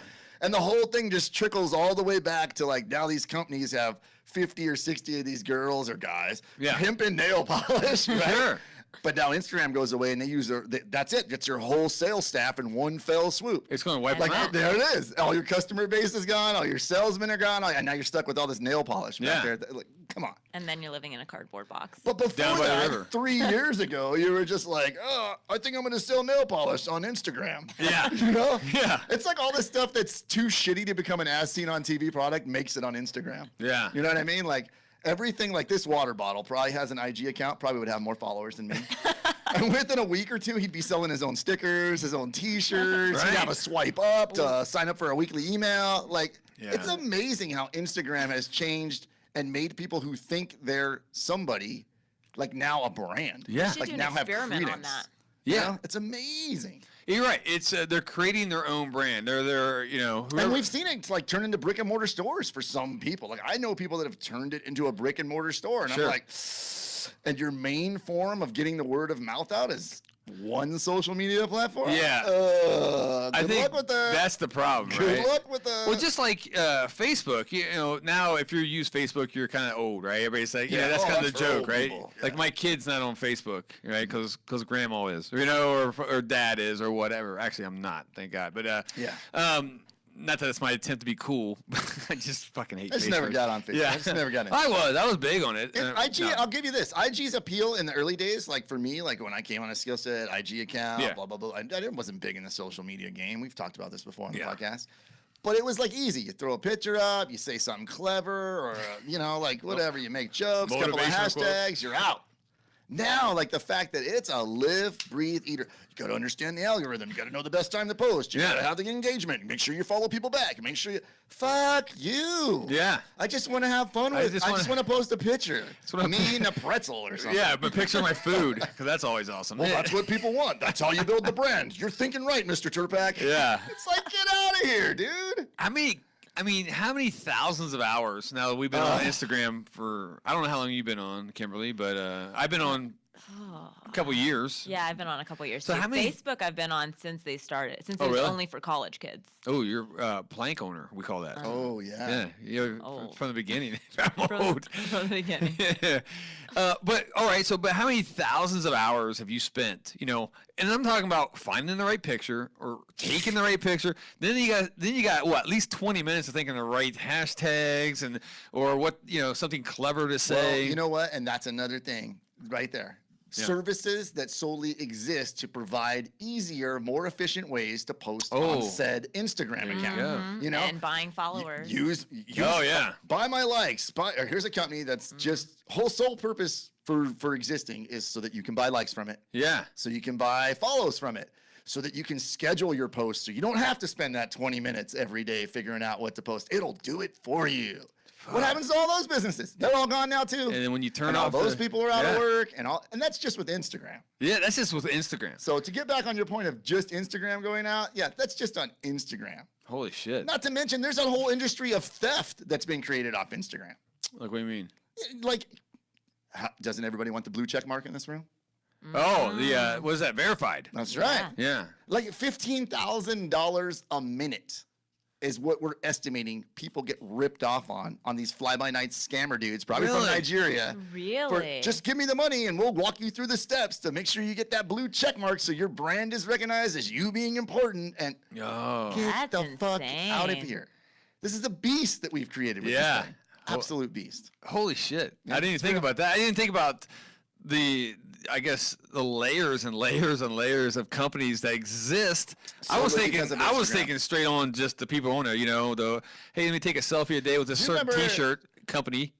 And the whole thing just trickles all the way back to like now these companies have 50 or 60 of these girls or guys pimping nail polish, right? Sure. But now Instagram goes away and they use that's it. It's your whole sales staff in one fell swoop. It's going to wipe them out. There it is. All your customer base is gone. All your salesmen are gone. And now you're stuck with all this nail polish back there. Like, come on. And then you're living in a cardboard box. But before Down by the river. that, 3 years ago, you were just like, oh, I think I'm going to sell nail polish on Instagram. Yeah. Yeah. It's like all this stuff that's too shitty to become an as seen on TV product makes it on Instagram. Yeah. You know what I mean? Like everything, like this water bottle probably has an IG account, probably would have more followers than me. And within a week or two, he'd be selling his own stickers, his own T-shirts. Right. He'd have a swipe up to sign up for a weekly email. Like, it's amazing how Instagram has changed and made people who think they're somebody, like now a brand. We Yeah. should Like do an now have experiment on credence. that. Yeah. It's amazing. You're right. It's they're creating their own brand. They're And we've seen it like turn into brick and mortar stores for some people. Like I know people that have turned it into a brick and mortar store, and Sure. I'm like, and your main form of getting the word of mouth out is One social media platform? Yeah. Good luck with that. That's the problem, right? Good luck with that. Well, just like Facebook, now if you use Facebook, you're kind of old, right? Everybody's like, that's kind of the joke, right? People. Like my kid's not on Facebook, right? Because grandma is, or dad is, or whatever. Actually, I'm not, thank God. But not that it's my attempt to be cool. I just fucking hate Facebook. I just never got on Facebook. Yeah. I just never got in. I was big on it. IG, no. I'll give you this. IG's appeal in the early days, like for me, like when I came on a Skillset IG account, blah, blah, blah. I wasn't big in the social media game. We've talked about this before on the podcast. But it was like easy. You throw a picture up, you say something clever, or, like whatever. You make jokes, couple of hashtags, you're out. Now, like the fact that it's a live, breathe, eater. You got to understand the algorithm. You got to know the best time to post. You got to have the engagement. Make sure you follow people back. Make sure you. Fuck you. Yeah. I just want to have fun with it. I just want to post a picture. Me eating a pretzel or something. Yeah, but picture my food, because that's always awesome. Well, that's what people want. That's how you build the brand. You're thinking right, Mr. Turpak. Yeah. It's like, get out of here, dude. I mean, how many thousands of hours now that we've been on Instagram for, I don't know how long you've been on, Kimberly, but I've been on a couple years. Yeah, I've been on a couple years. So how many? Facebook I've been on since they started, since it was really? only for college kids. Oh, you're plank owner, we call that. Oh, yeah. Yeah, from the beginning. I'm old. From the beginning. Yeah. But all right, but how many thousands of hours have you spent? And I'm talking about finding the right picture or taking the right picture. Then you got what, at least 20 minutes of thinking the right hashtags or what something clever to say. Well, you know what? And that's another thing right there. Yeah. Services that solely exist to provide easier, more efficient ways to post on said Instagram account. And buying followers. Use buy my likes. Or here's a company that's just whole sole purpose for existing is so that you can buy likes from it. Yeah. So you can buy follows from it. So that you can schedule your posts so you don't have to spend that 20 minutes every day figuring out what to post. It'll do it for you. What happens to all those businesses? They're all gone now too. And then when you turn all off those people are out of work and that's just with Instagram. Yeah, that's just with Instagram. So to get back on your point of just Instagram going out, that's just on Instagram. Holy shit. Not to mention there's a whole industry of theft that's been created off Instagram. Like what do you mean? Like, doesn't everybody want the blue check mark in this room? Oh, what is that? Verified. That's right. Yeah. Like $15,000 a minute is what we're estimating people get ripped off on these fly-by-night scammer dudes, probably from Nigeria. Really? Just give me the money and we'll walk you through the steps to make sure you get that blue check mark so your brand is recognized as you being important. And get the fuck out of here. This is the beast that we've created with this thing. Absolute beast. Holy shit. I didn't even think about that. I didn't think about the layers and layers and layers of companies that exist. I was thinking straight on just the people on there, hey, let me take a selfie a day with a certain t-shirt company.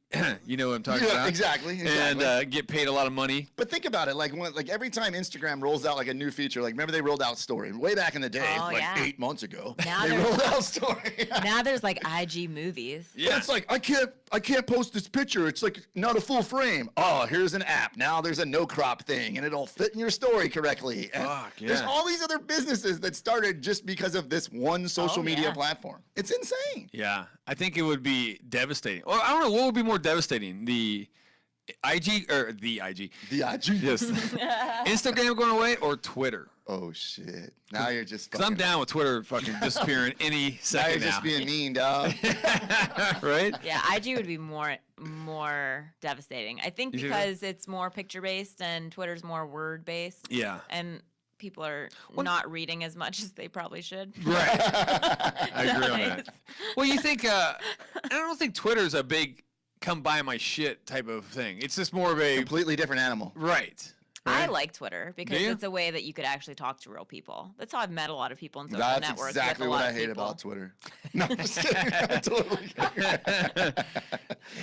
You know what I'm talking about. Exactly. And get paid a lot of money. But think about it, like every time Instagram rolls out like a new feature, like remember they rolled out Story way back in the day, 8 months ago. Now they rolled out Story. Now there's like IG movies. Yeah. But it's like I can't post this picture. It's like not a full frame. Oh, here's an app. Now there's a no crop thing, and it'll fit in your story correctly. And there's all these other businesses that started just because of this one social media platform. It's insane. Yeah, I think it would be devastating. Or I don't know what would be more devastating, the IG or the IG. The IG. Yes. Instagram going away or Twitter? Oh shit! Now you're just. Because I'm down with Twitter fucking disappearing any second now. You're just being mean, dog. Right? Yeah, IG would be more devastating. I think because it's more picture based and Twitter's more word based. Yeah. And people are not reading as much as they probably should. Right. I agree on that. Well, you think? I don't think Twitter's a big come buy my shit type of thing. It's just more of a completely different animal. Right. I like Twitter because it's a way that you could actually talk to real people. That's how I've met a lot of people in social networks. That's exactly what I hate about Twitter. No, I'm just kidding. I'm totally kidding. Yeah,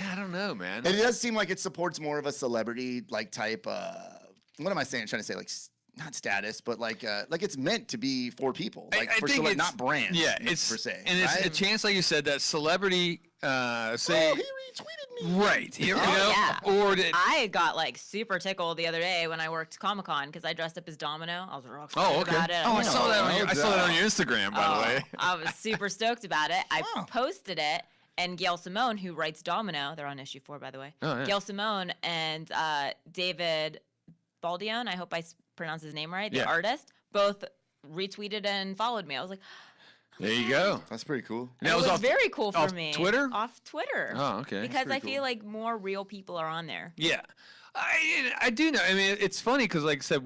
I don't know, man. And it does seem like it supports more of a celebrity like type. What am I saying? I'm trying to say like not status, but like it's meant to be for people, like I think not brands. Yeah, it's per se. And it's a chance, like you said, that celebrity say. Oh, he retweeted me. Right. I got like super tickled the other day when I worked Comic-Con because I dressed up as Domino. I was real excited about it. I saw that on your Instagram, by the way. I was super stoked about it. I posted it, and Gail Simone, who writes Domino, they're on issue 4, by the way. Gail Simone and David Baldione, I hope I pronounce his name right, the artist, both retweeted and followed me. I was like, there you go. That's pretty cool. It was very cool for me. Twitter? Off Twitter. Oh, okay. Because I feel like more real people are on there. Yeah. I do know. I mean, it's funny because, like I said,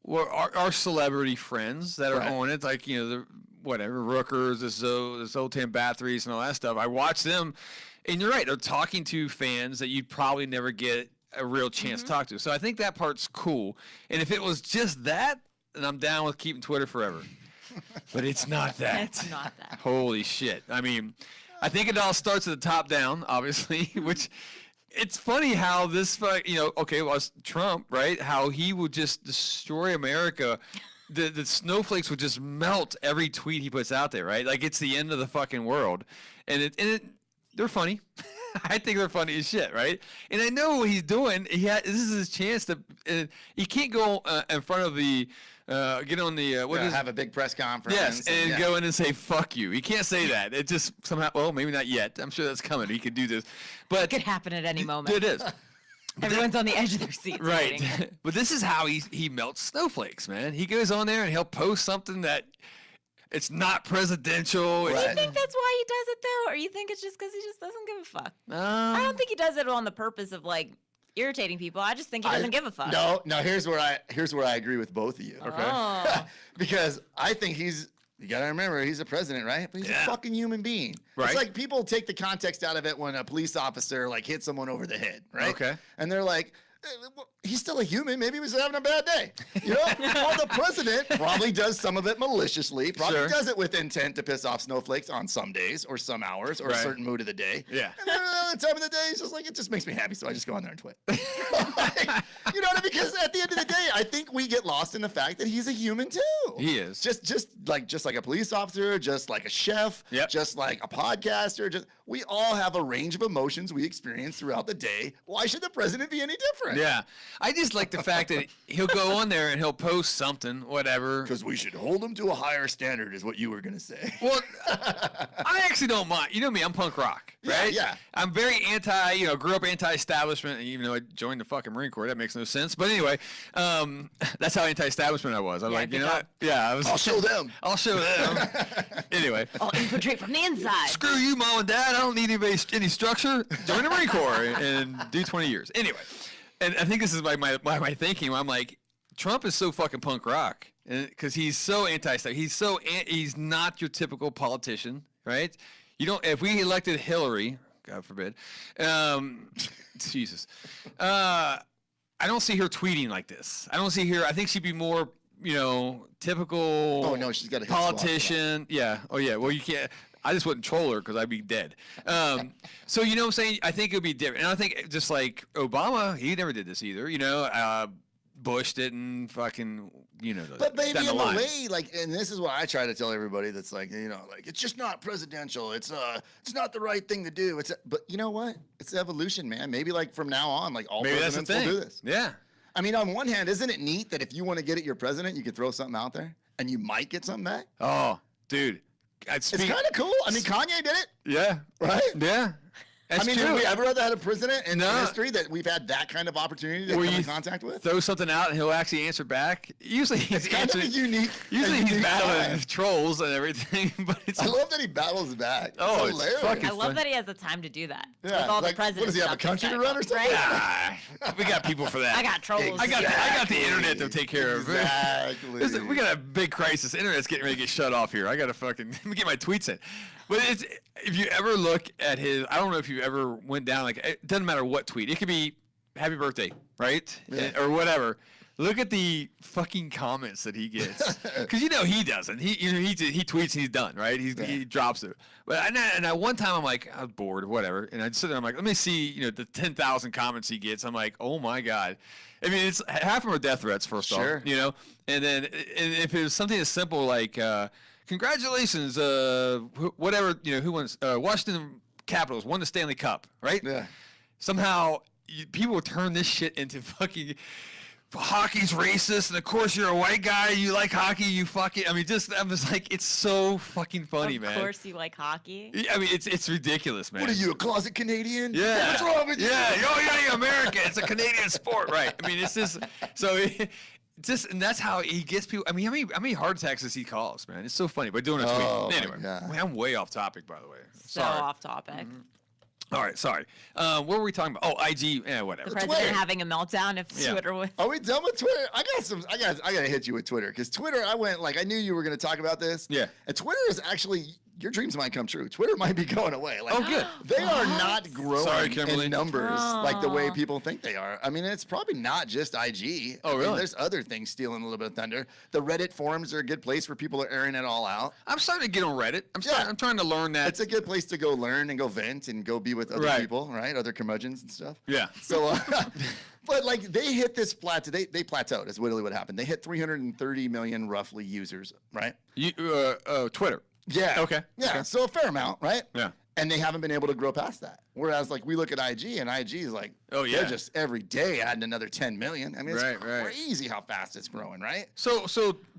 our celebrity friends that are on it, like, the Rookers, the Zoltan Bathory's and all that stuff. I watch them, and you're right. They're talking to fans that you'd probably never get a real chance to talk to. So I think that part's cool. And if it was just that, then I'm down with keeping Twitter forever. But it's not that. It's not that. Holy shit. I mean, I think it all starts at the top down, obviously, which it's funny how this, was Trump, right? How he would just destroy America. The snowflakes would just melt every tweet he puts out there, right? Like it's the end of the fucking world. And they're funny. I think they're funny as shit, right? And I know what he's doing. This is his chance to. He can't go in front of the. Get on the have a big press conference. Yes, and go in and say "fuck you." He can't say that. It just somehow. Well, maybe not yet. I'm sure that's coming. He could do this, but it could happen at any moment. It is. Everyone's on the edge of their seats. Right. But this is how he melts snowflakes, man. He goes on there and he'll post something that. It's not presidential. Do you think that's why he does it though, or you think it's just because he just doesn't give a fuck? I don't think he does it on the purpose of like irritating people. I just think he doesn't give a fuck. No. Here's where I agree with both of you. Okay. Oh. Because I think you gotta remember he's a president, right? But he's a fucking human being. Right. It's like people take the context out of it when a police officer like hits someone over the head, right? Okay. And they're like, he's still a human. Maybe he was having a bad day. Well, the president probably does some of it maliciously. Probably does it with intent to piss off snowflakes on some days or some hours or a certain mood of the day. Yeah. And then another time of the day, he's just like, it just makes me happy, so I just go on there and twit. Like, you know what I mean? Because at the end of the day, I think we get lost in the fact that he's a human too. He is. Just like a police officer, just like a chef, just like a podcaster. We all have a range of emotions we experience throughout the day. Why should the president be any different? Yeah. I just like the fact that he'll go on there and he'll post something, whatever. Because we should hold him to a higher standard is what you were going to say. Well, I actually don't mind. You know me, I'm punk rock, right? Yeah. I'm very grew up anti-establishment, and even though I joined the fucking Marine Corps, that makes no sense. But anyway, that's how anti-establishment I was. I'm like, you know what? Yeah. I'll show them. I'll show them. Anyway. I'll infiltrate from the inside. Screw you, Mom and Dad. I don't need any structure. Join the Marine Corps and do 20 years. Anyway. And I think this is my thinking. I'm like, Trump is so fucking punk rock, because he's so anti-stuff. He's not your typical politician, right? If we elected Hillary, God forbid, Jesus, I don't see her tweeting like this. I don't see her. I think she'd be more, typical. Oh no, she's got a politician. Yeah. Oh yeah. Well, you can't. I just wouldn't troll her because I'd be dead. So you know what I'm saying? I think it would be different. And I think just like Obama, he never did this either. Bush didn't fucking, But maybe in a way, and this is what I try to tell everybody that's like, it's just not presidential. It's not the right thing to do. But you know what? It's evolution, man. Maybe from now on, all presidents will do this. Yeah. I mean, on one hand, isn't it neat that if you want to get at your president, you could throw something out there and you might get something back? Oh, dude. It's kind of cool. I mean, Kanye did it. Yeah. Right? Yeah. That's true. Have we ever had a president in history that we've had that kind of opportunity to come in contact with? Throw something out and he'll actually answer back. Usually he's kind of unique. Usually he's battling trolls and everything, but I love that he battles back. Oh, it's hilarious. I love that he has the time time to do that. Yeah. With all the presidents. What does he have, a country to run or something? Right? We got people for that. I got trolls. Exactly. I got the internet to take care of. Exactly. We got a big crisis. Internet's getting ready to get shut off here. I got to fucking let me get my tweets in. But if you ever look at his, I don't know if you ever went down, it doesn't matter what tweet. It could be happy birthday, right? Yeah. Or whatever. Look at the fucking comments that he gets. Because he doesn't. He tweets and he's done, right? He drops it. But one time I'm like, I was bored or whatever. And I sit there, I'm like, let me see, the 10,000 comments he gets. I'm like, oh my God. I mean, it's half of them are death threats, first off, And then if it was something as simple like, congratulations, whatever, who won, Washington Capitals won the Stanley Cup, right? Yeah. Somehow people will turn this shit into fucking hockey's racist, and of course you're a white guy, you like hockey, you fucking, I'm just like, it's so fucking funny, man. Of course you like hockey. I mean, it's ridiculous, man. What are you, a closet Canadian? Yeah. What's wrong with you? Yeah, you're American. It's a Canadian sport, right? I mean, it's just, so and that's how he gets people. I mean, how many heart attacks does he cause, man? It's so funny. But doing a tweet. Anyway, I'm way off topic, by the way. So off topic. Mm-hmm. All right, sorry. What were we talking about? Oh, IG, whatever. The president having a meltdown if Twitter was. Are we done with Twitter? I gotta hit you with Twitter, because Twitter, I knew you were gonna talk about this. Yeah. And Twitter is actually, your dreams might come true. Twitter might be going away. Like, good. They are not growing Kimberly. in numbers like the way people think they are. I mean, it's probably not just IG. Oh, really? There's other things stealing a little bit of thunder. The Reddit forums are a good place where people are airing it all out. I'm starting to get on Reddit. I'm trying to learn that. It's a good place to go learn and go vent and go be with other people, right? Other curmudgeons and stuff. Yeah. So, but like they hit this plateau. They plateaued. Is literally what happened. They hit 330 million roughly users, right? Twitter. Yeah. Okay. Yeah. Okay. So a fair amount, right? Yeah. And they haven't been able to grow past that. Whereas like we look at IG, and IG is like, they're just every day adding another 10 million. I mean, it's crazy how fast it's growing, right? So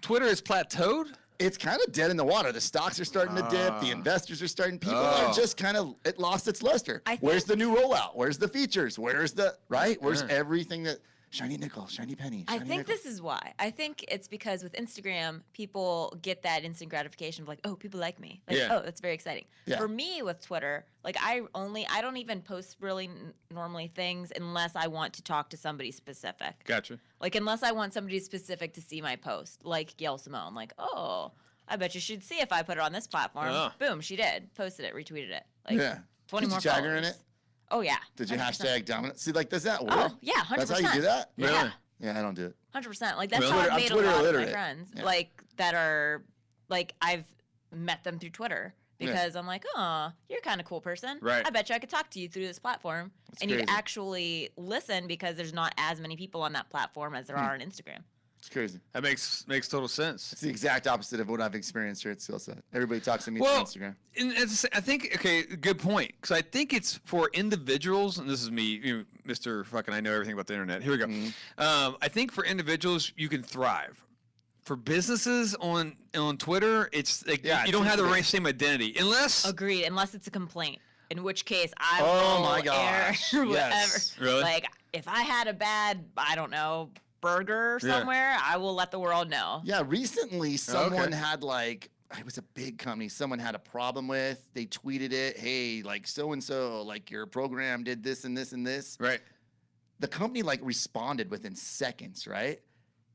Twitter is plateaued? It's kind of dead in the water. The stocks are starting to dip. The investors are starting. People are just kind of, it lost its luster. Where's the new rollout? Where's the features? Where's the, Where's everything that, shiny nickel, shiny penny, shiny I think nickel. this is why. I think it's because with Instagram, people get that instant gratification of like, oh, people like me. Like, oh, that's very exciting. Yeah. For me with Twitter, like I don't even post really normally things unless I want to talk to somebody specific. Gotcha. Like unless I want somebody specific to see my post, like Gail Simone. Like, oh, I bet you should see if I put it on this platform. Boom, she did. Posted it, retweeted it. Like 20 more Did you tag her in it? Oh, yeah. Did you 100%. Hashtag dominant? See, like, does that work? Oh, yeah, 100%. That's how you do that? Yeah. Yeah, I don't do it. 100%. Like, that's really? how I've made a lot illiterate. of my friends. Yeah. Like, that are, like, I've met them through Twitter. Because I'm like, oh, you're a kind of cool person. Right. I bet you I could talk to you through this platform. That's and crazy. you'd actually listen because there's not as many people on that platform as there are on Instagram. It's crazy. That makes total sense. It's the exact opposite of what I've experienced here at Skillset. Everybody talks to me through Instagram. And I think, good point. Because I think it's for individuals, and this is me, Mr. Fucking I know everything about the internet. Here we go. Mm-hmm. I think for individuals, you can thrive. For businesses on Twitter, it's like you don't have the same identity. Agreed, unless it's a complaint. In which case, I my gosh. whatever. Yes. Really? Like, if I had a bad, I don't know, burger somewhere, I will let the world know. Yeah, recently someone had like, it was a big company, someone had a problem with, they tweeted it, hey, like so-and-so, like your program did this and this and this. Right. The company like responded within seconds, right?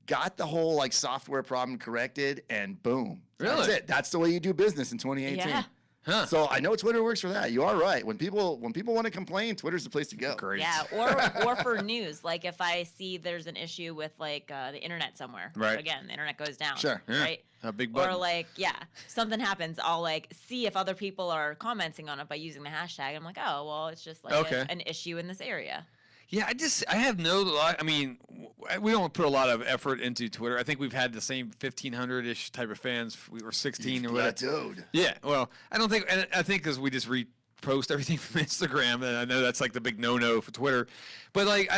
Got the whole like software problem corrected and boom. Really? That's it. That's the way you do business in 2018. Yeah. Huh. So I know Twitter works for that. You are right. When people want to complain, Twitter's the place to go. Great. Yeah, or for news. Like if I see there's an issue with like the internet somewhere. Right. Again, the internet goes down. Sure. Right. A big button. Or like, something happens. I'll like see if other people are commenting on it by using the hashtag. I'm like, oh, well, it's just like an issue in this area. Yeah, I have I mean, we don't put a lot of effort into Twitter. I think we've had the same 1,500-ish type of fans. We were 16 or whatever. Plateaued. Yeah, well, I think because we just repost everything from Instagram, and I know that's like the big no-no for Twitter. But like,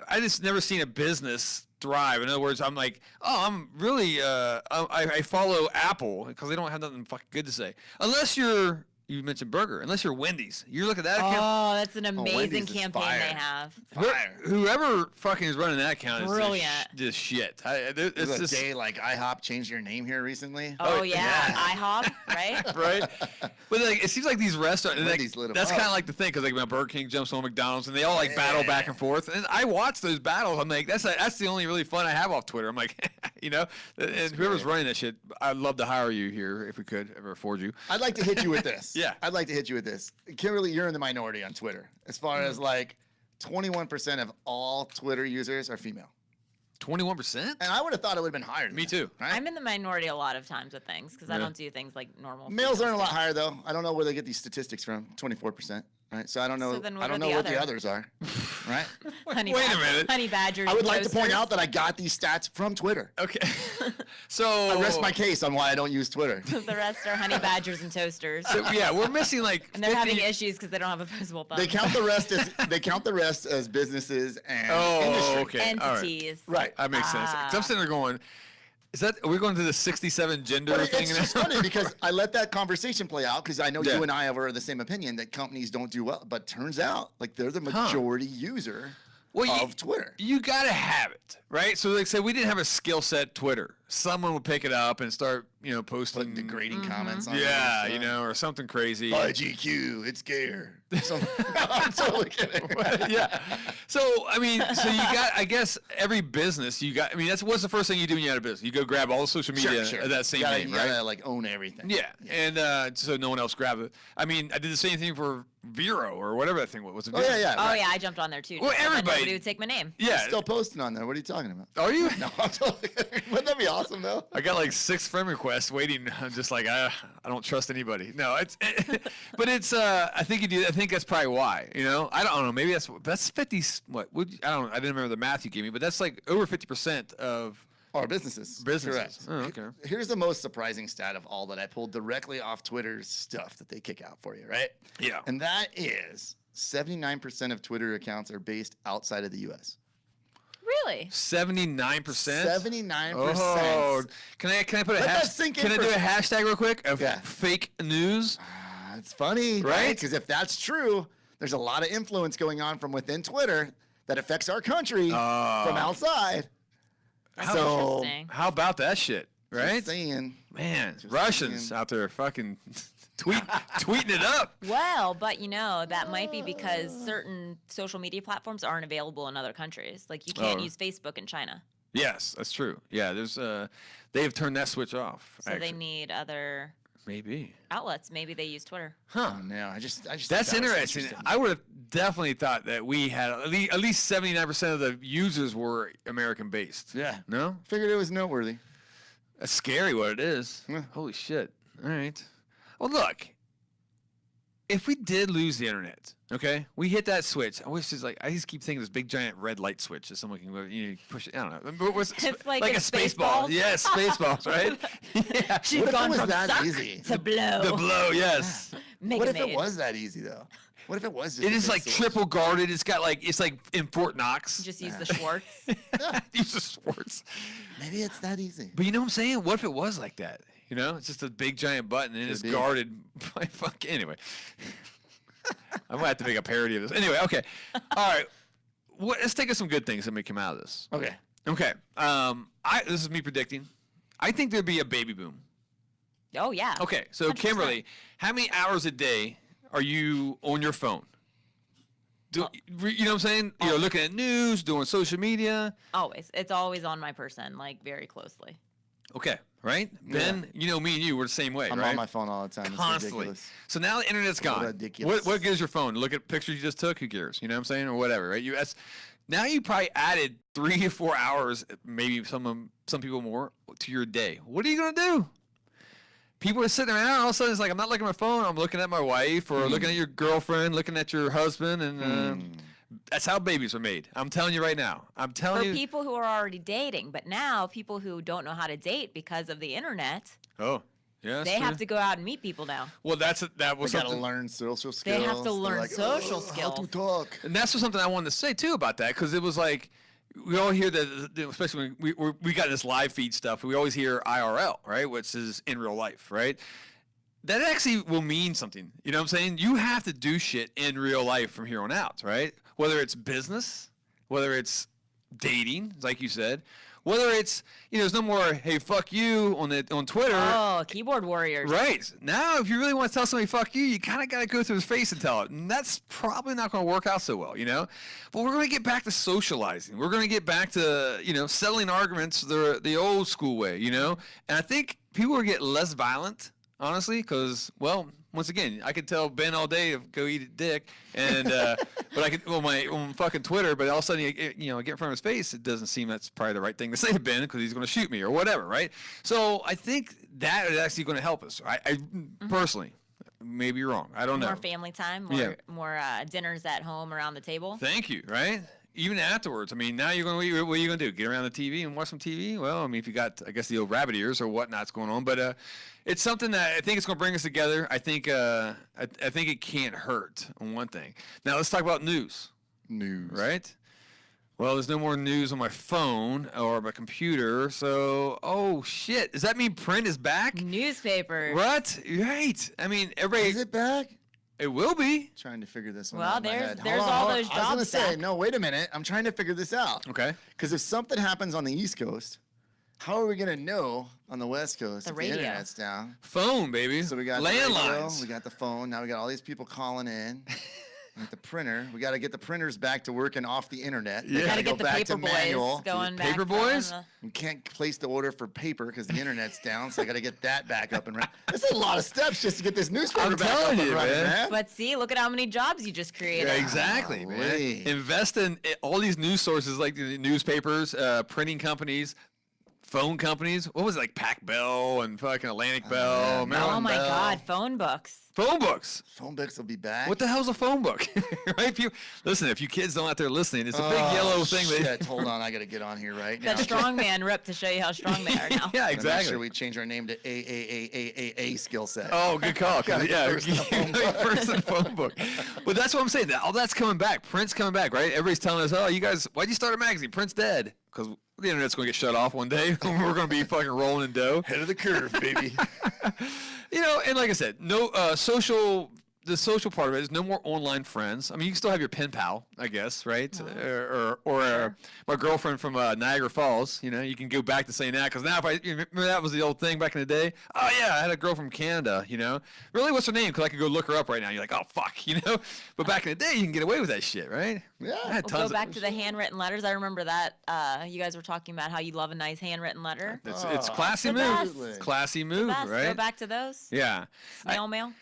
I just never seen a business thrive. In other words, I'm like, oh, I'm really, I follow Apple because they don't have nothing fucking good to say. Unless you mentioned burger. Unless you're Wendy's, you look at that account. Oh, that's an amazing campaign fire. they have. Whoever fucking is running that account Brilliant. is just shit. It's a day like IHOP changed your name here recently. Oh yeah, IHOP, right? Right. But like, it seems like these restaurants. That's kind of like the thing because like Burger King jumps on McDonald's and they all like battle back and forth. And I watch those battles. I'm like, that's the only really fun I have off Twitter. I'm like, and whoever's running that shit, I'd love to hire you here if we could ever afford you. I'd like to hit you with this. Yeah. I'd like to hit you with this. Kimberly, you're in the minority on Twitter. As far as like 21% of all Twitter users are female. 21%? And I would have thought it would have been higher than Me that, too. Right? I'm in the minority a lot of times with things because I don't do things like normal. Males aren't a lot higher though. I don't know where they get these statistics from. 24%. Right? So I don't know. So then I don't know what the others are. Right? Wait a minute. Honey badgers. I would like to point out that I got these stats from Twitter. Okay. So I rest my case on why I don't use Twitter. The rest are honey badgers and toasters. So, yeah, we're missing like. And they're having issues because they don't have opposable thumbs. They count the rest as businesses and industry. Okay. Entities. Right. That makes sense. 'Cause I'm sitting there going, are we going to the 67 gender thing? It's just funny because I let that conversation play out because I know you and I are the same opinion that companies don't do well. But turns out, like, they're the majority user of Twitter. You got to have it, right? So like say we didn't have a Skillset Twitter. Someone would pick it up and start, posting degrading comments on it. Or something crazy. By GQ, it's gayer. I'm totally kidding. Yeah. So, you got, I guess, every business what's the first thing you do when you have a business? You go grab all the social media of that same name, right? You gotta own everything. Yeah. And so no one else grab it. I did the same thing for Vero or whatever that thing was. Was it Vero? Yeah. Oh, yeah, I jumped on there too. Well, everybody. Nobody would take my name. Yeah. Still posting on there. What are you talking about? Are you? No, I'm totally kidding. Wouldn't that be awesome, though? I got 6 friend requests waiting. I'm just like, I don't trust anybody. No, but it's, I think you do. I think that's probably why, I don't know. Maybe that's 50, I didn't remember the math you gave me, but that's over 50% of our businesses. Correct. Oh, okay. Here's the most surprising stat of all that I pulled directly off Twitter's stuff that they kick out for you, right? Yeah. And that is 79% of Twitter accounts are based outside of the U.S. Really? 79%? 79%. Oh, can I put a hashtag? Can I do a hashtag real quick of fake news? It's funny, right? Because if that's true, there's a lot of influence going on from within Twitter that affects our country from outside. How about that shit, right? Just saying. Man, Russians out there fucking tweeting it up. Well, but that might be because certain social media platforms aren't available in other countries. Like you can't use Facebook in China. Yes, that's true. Yeah, there's they have turned that switch off. So they need other outlets. Maybe they use Twitter. Huh. Oh, no, I just that's interesting. I would have definitely thought that we had at least 79% of the users were American based. Yeah. No? Figured it was noteworthy. That's scary what it is. Yeah. Holy shit. All right. Well, look, if we did lose the internet, okay, we hit that switch. I just keep thinking this big giant red light switch that someone can push it. I don't know. It's like a space ball. Yeah, space balls, right? Yeah. She's gone from that suck easy? to blow. The blow, yes. What if it was that easy though? What if it was just it is triple guarded. It's got it's like in Fort Knox. Just use the Schwartz. Use the Schwartz. Maybe it's that easy. But you know what I'm saying? What if it was like that? It's just a big giant button and it's guarded by anyway. I might have to make a parody of this. Anyway, okay. All right. Let's take us some good things that may come out of this. Okay. Okay. This is me predicting. I think there'd be a baby boom. Oh yeah. Okay. So 100%. Kimberly, how many hours a day are you on your phone? You know what I'm saying? You're looking at news, doing social media. Always. It's always on my person, very closely. Okay. Right? Ben, me and you, we're the same way, I'm right? on my phone all the time. Constantly. It's ridiculous. So now the internet's gone. Ridiculous. What gives your phone? Look at pictures you just took. Who cares? You know what I'm saying? Or whatever, right? Now you probably added 3 to 4 hours, maybe some people more, to your day. What are you going to do? People are sitting around. All of a sudden, it's like, I'm not looking at my phone. I'm looking at my wife or looking at your girlfriend, looking at your husband. And that's how babies are made. I'm telling you right now. For people who are already dating. But now people who don't know how to date because of the internet. Oh, yeah. They have to go out and meet people now. Well, that was something. They got to learn social skills. They have to learn social skills. How to talk. And that's something I wanted to say, too, about that. Because it was like, we all hear that, especially when we got this live feed stuff, we always hear IRL, right? Which is in real life, right? That actually will mean something. You know what I'm saying? You have to do shit in real life from here on out, right? Whether it's business, whether it's dating, like you said, whether it's, there's no more, hey, fuck you on Twitter. Oh, keyboard warriors. Right. Now, if you really want to tell somebody fuck you, you kind of got to go through his face and tell it. And that's probably not going to work out so well, But we're going to get back to socializing. We're going to get back to, settling arguments the old school way, And I think people are getting less violent, honestly, because, well, once again, I could tell Ben all day to go eat a dick, and but I could on fucking Twitter. But all of a sudden, I get in front of his face. It doesn't seem that's probably the right thing to say to Ben because he's going to shoot me or whatever, right? So I think that is actually going to help us. I personally, maybe you're wrong. I don't know. More family time, more dinners at home around the table. Thank you. Right. Even afterwards, now you're going to, what are you going to do? Get around the TV and watch some TV? Well, if you got, I guess, the old rabbit ears or whatnot's going on. But it's something that I think it's going to bring us together. I think I think it can't hurt on one thing. Now, let's talk about news. News. Right? Well, there's no more news on my phone or my computer. So, oh, shit. Does that mean print is back? Newspaper. What? Right. Everybody. Is it back? It will be. Trying to figure this one Well, out. there's all those jobs. I was going to say, back. no, wait a minute. I'm trying to figure this out. Okay. Because if something happens on the East Coast, how are we going to know on the West Coast if the internet's down? Phone, baby. So we got landlines. We got the phone. Now we got all these people calling in. With the printer, we got to get the printers back to working off the internet. Yeah, got to get the paper boys going back. Paper boys? We can't place the order for paper because the internet's down, so I got to get that back up and running. That's a lot of steps just to get this newspaper back up and running, man. But see, look at how many jobs you just created. Yeah, exactly, man. Invest in all these news sources like the newspapers, printing companies, phone companies. What was it, like Pac Bell and fucking Atlantic Bell? Oh my Bell. God, phone books. Phone books. Phone books will be back. What the hell's a phone book? Right? If you kids don't out there listening, it's a big yellow thing. Shit. Hold on, I got to get on here right now. That strongman rip to show you how strong they are now. Yeah, exactly. Make sure we change our name to A Skillset. Oh, good call. Yeah, first phone book. But that's what I'm saying. All that's coming back. Print's coming back, right? Everybody's telling us, oh, you guys, why'd you start a magazine? Print's dead. Because the internet's going to get shut off one day. We're going to be fucking rolling in dough. Head of the curve, baby. And like I said, no the social part of it is no more online friends. I mean, you can still have your pen pal, I guess, right? Or my girlfriend from Niagara Falls. You can go back to saying that because now remember that was the old thing back in the day. Oh yeah, I had a girl from Canada. Really, what's her name? Because I could go look her up right now. You're like, oh fuck, But back in the day, you can get away with that shit, right? Yeah. We'll go back to the handwritten letters. I remember that you guys were talking about how you love a nice handwritten letter. It's classy move. Classy move, right? Go back to those. Yeah. Snail mail.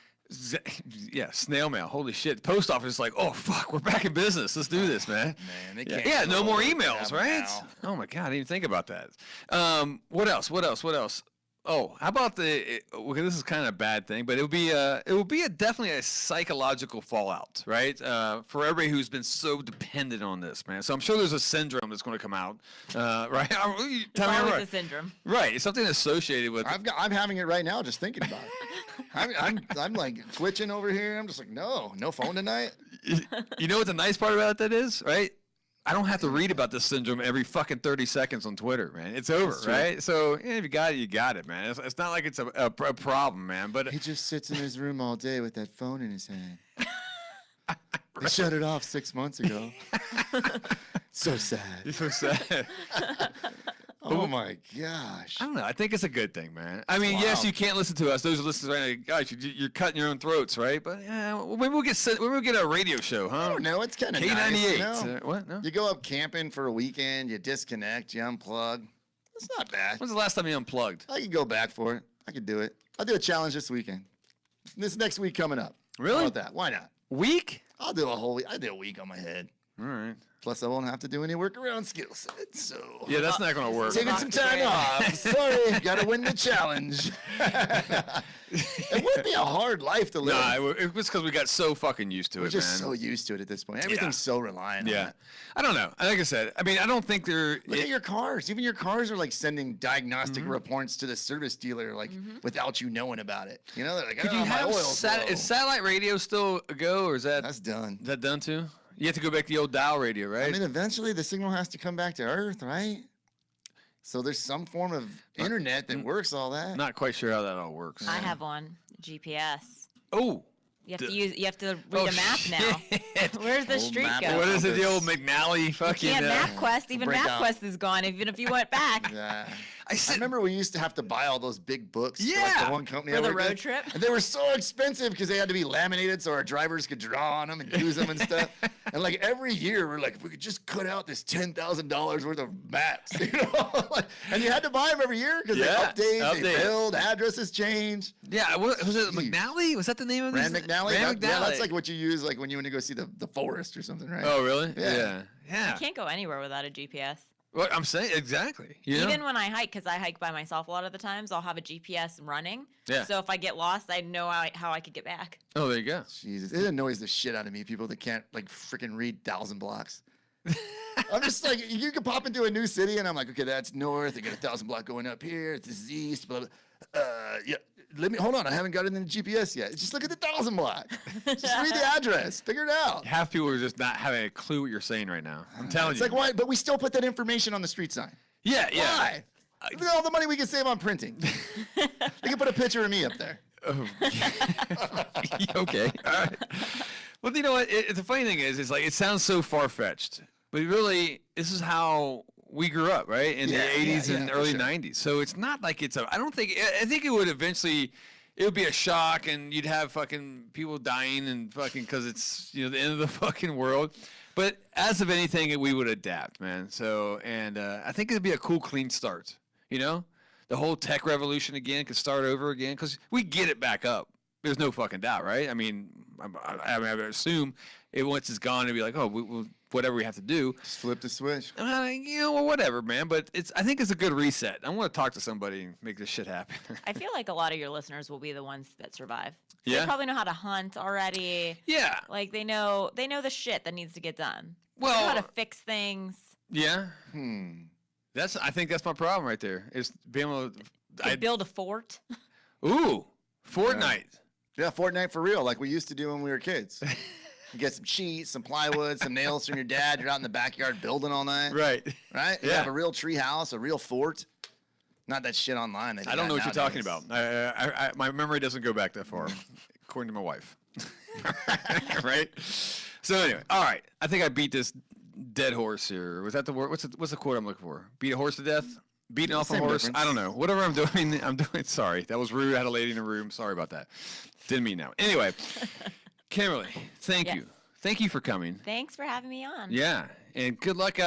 Yeah, snail mail. Holy shit. Post office is like, oh, fuck, we're back in business. Let's do this, man. They can't. Yeah, no more emails, right? Oh, my God, I didn't even think about that. What else? Oh, how about this is kind of a bad thing, but it will be definitely a psychological fallout, right? For everybody who's been so dependent on this, man. So I'm sure there's a syndrome that's going to come out, right? Tell me a syndrome. Right, it's something associated with. I'm having it right now, just thinking about it. I'm like twitching over here. I'm just like, no phone tonight. You know what the nice part about that is, right? I don't have to read about this syndrome every fucking 30 seconds on Twitter, man. It's over, right? So if you got it, you got it, man. It's not like it's a problem, man. But he just sits in his room all day with that phone in his hand. They shut it off 6 months ago. So sad. It's so sad. Oh my gosh. I don't know. I think it's a good thing, man. I mean, yes, you can't listen to us. Those are listeners right now. Gosh, you're cutting your own throats, right? But yeah, maybe we'll get a radio show, huh? I don't know. It's kind of K98. Nice, what? No? You go up camping for a weekend. You disconnect. You unplug. It's not bad. When's the last time you unplugged? I could go back for it. I could do it. I'll do a challenge this weekend. This next week coming up. Really? How about that? Why not? Week? I'll do a whole week. I do a week on my head. All right. Plus, I won't have to do any work around Skillset, so... Yeah, that's not going to work. Taking some time off. Sorry, got to win the challenge. It would be a hard life to live. Nah, it was because we got so fucking used to it, We're just so used to it at this point. Everything's so reliant on it. I don't know. Like I said, I mean, I don't think they're... Look at your cars. Even your cars are like sending diagnostic reports to the service dealer, like without you knowing about it. They're like, Could you have is satellite radio still a go, or is that... That's done. Is that done too? You have to go back to the old dial radio, right? I mean, eventually the signal has to come back to Earth, right? So there's some form of internet that works all that. Not quite sure how that all works. I have one. GPS. Oh. You have to read a map now. Where's the street go? What is it? The old McNally fucking. You can't MapQuest. Even MapQuest is gone. Even if you went back. Yeah. I remember we used to have to buy all those big books. Yeah. For like the one company for the road trip. And they were so expensive because they had to be laminated so our drivers could draw on them and use them and stuff. And like every year we're like, if we could just cut out this $10,000 worth of maps, and you had to buy them every year because they update, they build, addresses change. Yeah. Was it McNally? Was that the name of Rand this? McNally? Yeah, that's like what you use like when you want to go see the forest or something, right? Oh, really? Yeah. You can't go anywhere without a GPS. Well, I'm saying exactly. Even when I hike, because I hike by myself a lot of the times, I'll have a GPS running. Yeah. So if I get lost, I know how I could get back. Oh, there you go. Jesus, it annoys the shit out of me. People that can't like freaking read 1,000 blocks. I'm just like, you can pop into a new city, and I'm like, okay, that's north. I got 1,000 block going up here. This is east. Blah blah. Yeah. Hold on. I haven't got it in the GPS yet. Just look at the 1,000 block. Just read the address. Figure it out. Half people are just not having a clue what you're saying right now. I'm telling you. It's like, why? But we still put that information on the street sign. Yeah. Why? Look at all the money we can save on printing. They can put a picture of me up there. Okay. All right. Well, you know what? The funny thing is like it sounds so far-fetched, but really, this is how we grew up, right? In the 80s and early 90s. So it's not like I think it would eventually, it would be a shock and you'd have fucking people dying and fucking, cause it's, the end of the fucking world. But as of anything, we would adapt, man. So, and I think it'd be a cool, clean start, The whole tech revolution again could start over again, cause we get it back up. There's no fucking doubt, right? I mean, I would assume once it's gone, it'd be like, we'll whatever we have to do. Just flip the switch. Whatever, man. But I think it's a good reset. I want to talk to somebody and make this shit happen. I feel like a lot of your listeners will be the ones that survive. Yeah. They probably know how to hunt already. Yeah. Like they know the shit that needs to get done. Well, they know how to fix things. Yeah. I think that's my problem right there. Is being able to build a fort. Ooh, Fortnite. Yeah, Fortnite for real, like we used to do when we were kids. You get some sheets, some plywood, some nails from your dad. You're out in the backyard building all night. Right. Right? You have a real tree house, a real fort. Not that shit online. I don't know what you're talking about. My memory doesn't go back that far, according to my wife. Right? So anyway, all right. I think I beat this dead horse here. Was that the word? What's the quote I'm looking for? Beat a horse to death? Beating off a horse? Difference. I don't know. Whatever I'm doing. Sorry. That was rude. I had a lady in the room. Sorry about that. Didn't mean that. Anyway, Kimberly, thank you. Thank you for coming. Thanks for having me on. Yeah. And good luck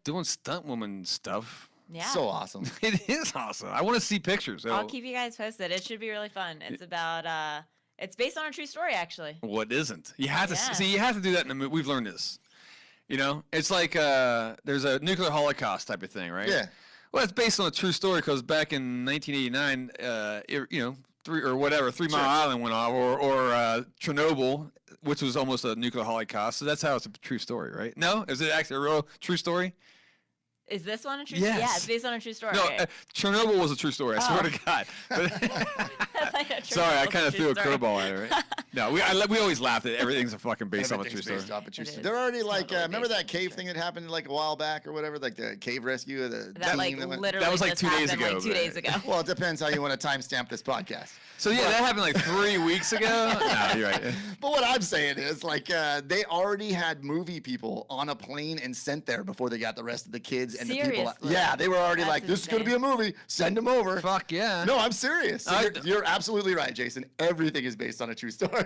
doing stunt woman stuff. Yeah. So awesome. It is awesome. I want to see pictures. I'll keep you guys posted. It should be really fun. It's about it's based on a true story actually. What isn't? You have to see. You have to do that in the movie. We've learned this. It's like there's a nuclear holocaust type of thing, right? Yeah. Well, it's based on a true story because back in 1989, 3 Mile Island went off, or Chernobyl, which was almost a nuclear holocaust. So that's how it's a true story, right? No, is it actually a real true story? Is this one a true Yes. story? Yeah, it's based on a true story. No, Chernobyl was a true story. I swear to God. Sorry, I kind of threw a curveball at her. Right? No, we always laugh that everything's fucking based on a true story. Off a true story. They're already like, remember that cave thing that happened like a while back or whatever, like the cave rescue of the team literally that was like just 2 days happened, ago. Like 2 days ago. Well, it depends how you want to timestamp this podcast. So yeah, that happened like 3 weeks ago. No, you're right. But what I'm saying is, like, they already had movie people on a plane and sent there before they got the rest of the kids and the people. Yeah, they were already like, this is going to be a movie. Send them over. Fuck yeah. No, I'm serious. So you're absolutely right, Jason. Everything is based on a true story.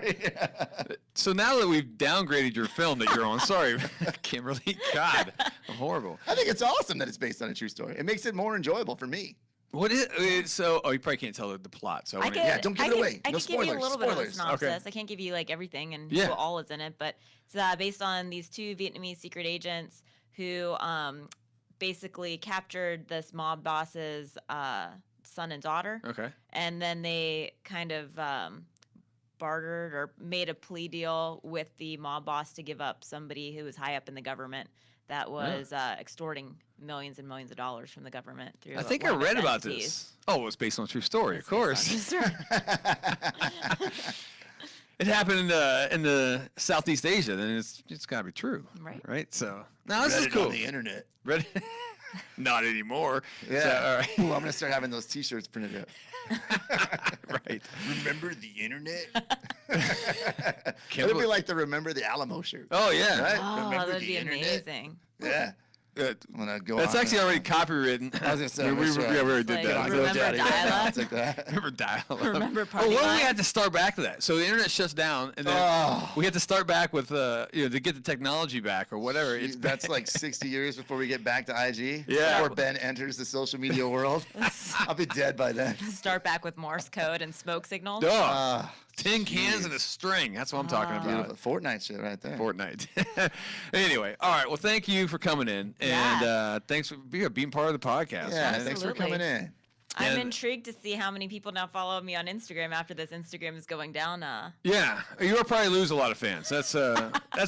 So now that we've downgraded your film that you're on, sorry, Kimberly. God, I'm horrible. I think it's awesome that it's based on a true story. It makes it more enjoyable for me. What is it? So? Oh, you probably can't tell the plot. So don't give it away. I No can give you a little bit of a synopsis. Okay. I can't give you like everything and who all is in it, but it's based on these 2 Vietnamese secret agents who basically captured this mob boss's son and daughter. Okay. And then they kind of bartered or made a plea deal with the mob boss to give up somebody who was high up in the government that was extorting millions and millions of dollars from the government through. I think I read about this. Oh, it was based on a true story, of course. It happened in the Southeast Asia, then it's got to be true, right? So now this is cool. On the internet. Read it? Not anymore. Yeah. So, all right. Ooh, I'm gonna start having those T-shirts printed out. Right. Remember the internet? It'd be like the Remember the Alamo shirt. Oh yeah. Right? Oh, Remember that'd the be internet? amazing. Yeah. I'm gonna go That's on actually already copywritten. I was gonna say, we already did that. Remember dial-up? Like that. Remember dial-up. Remember party Oh, well, line? we had to start back to that. So the internet shuts down, and then we had to start back with, to get the technology back or whatever. That's like 60 years before we get back to IG. Yeah. Before Ben enters the social media world. I'll be dead by then. Start back with Morse code and smoke signals. Duh. 10 cans and a string. That's what I'm talking about. Fortnite shit right there. Fortnite. Anyway, all right. Well, thank you for coming in, and thanks for being part of the podcast. Yeah, man. thanks for coming in. I'm intrigued to see how many people now follow me on Instagram after this Instagram is going down. Yeah, you'll probably lose a lot of fans. That's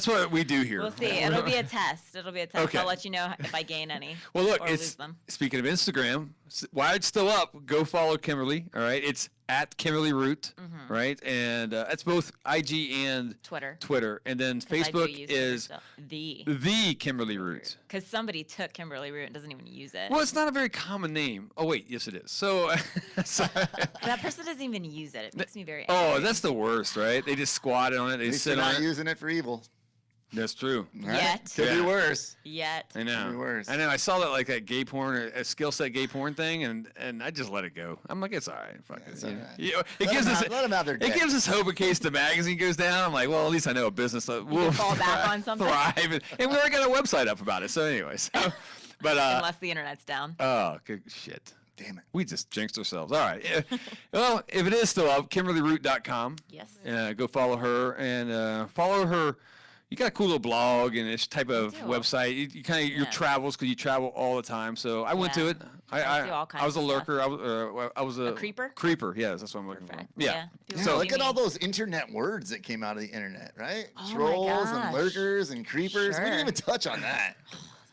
what we do here. We'll see. It'll be a test. Okay. I'll let you know if I gain any. Well, look, or lose them. Speaking of Instagram, while it's still up, go follow Kimberly. All right, it's at Kimberly Root, right? And it's both IG and Twitter. And then Facebook is the Kimberly Root. Because somebody took Kimberly Root and doesn't even use it. Well, it's not a very common name. Oh, wait. Yes, it is. So that person doesn't even use it. It makes me very angry. Oh, that's the worst, right? They just squatted on it. They sit on it. Not using it for evil. That's true. Right? Yet. Could be worse. Yet. I know. Could be worse. I know. I saw that like that gay porn, a Skillset gay porn thing, and I just let it go. I'm like, it's all right. Fuck it. All right. You know, it gives us hope in case the magazine goes down. I'm like, well, at least I know a business that will fall back on something. Thrive, and we already got a website up about it. So anyway, but unless the internet's down. Oh, good shit. Damn it. We just jinxed ourselves. All right. Well, if it is still up, KimberlyRoot.com. Yes. Go follow her and follow her. You got a cool little blog and this type of website. You kind of your travels because you travel all the time. So I went to it. I was a lurker. I was a creeper. Creeper. Yes, that's what I'm looking for. Yeah. So look at all those internet words that came out of the internet, right? Trolls and lurkers and creepers. We didn't even touch on that.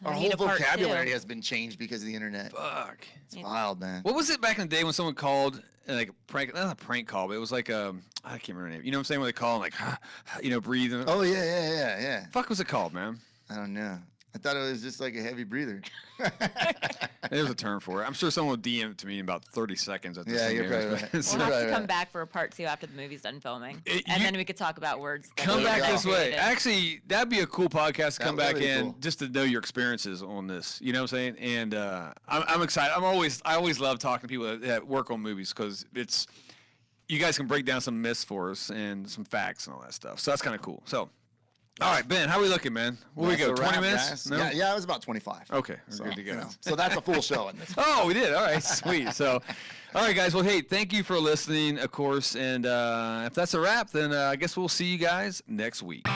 Our whole vocabulary has been changed because of the internet. Fuck. It's wild, man. What was it back in the day when someone called like a prank? Not a prank call, but it was like I can't remember the name. You know what I'm saying? When they call and like, breathing. Oh yeah. Fuck was it called, man? I don't know. I thought it was just like a heavy breather. There's a term for it. I'm sure someone will DM it to me in about 30 seconds. Yeah, you're probably right. We'll have to come back for a part 2 after the movie's done filming. Then we could talk about words. Come back this way. Actually, that'd be a cool podcast to come back in just to know your experiences on this. You know what I'm saying? And I'm excited. I always love talking to people that work on movies because you guys can break down some myths for us and some facts and all that stuff. So that's kind of cool. So. All right, Ben, how are we looking, man? Where we go? 20 minutes? No? Yeah, it was about 25. Okay, we're good to go. So that's a full show. Oh, we did. All right, sweet. So, all right, guys. Well, hey, thank you for listening, of course. And if that's a wrap, then I guess we'll see you guys next week.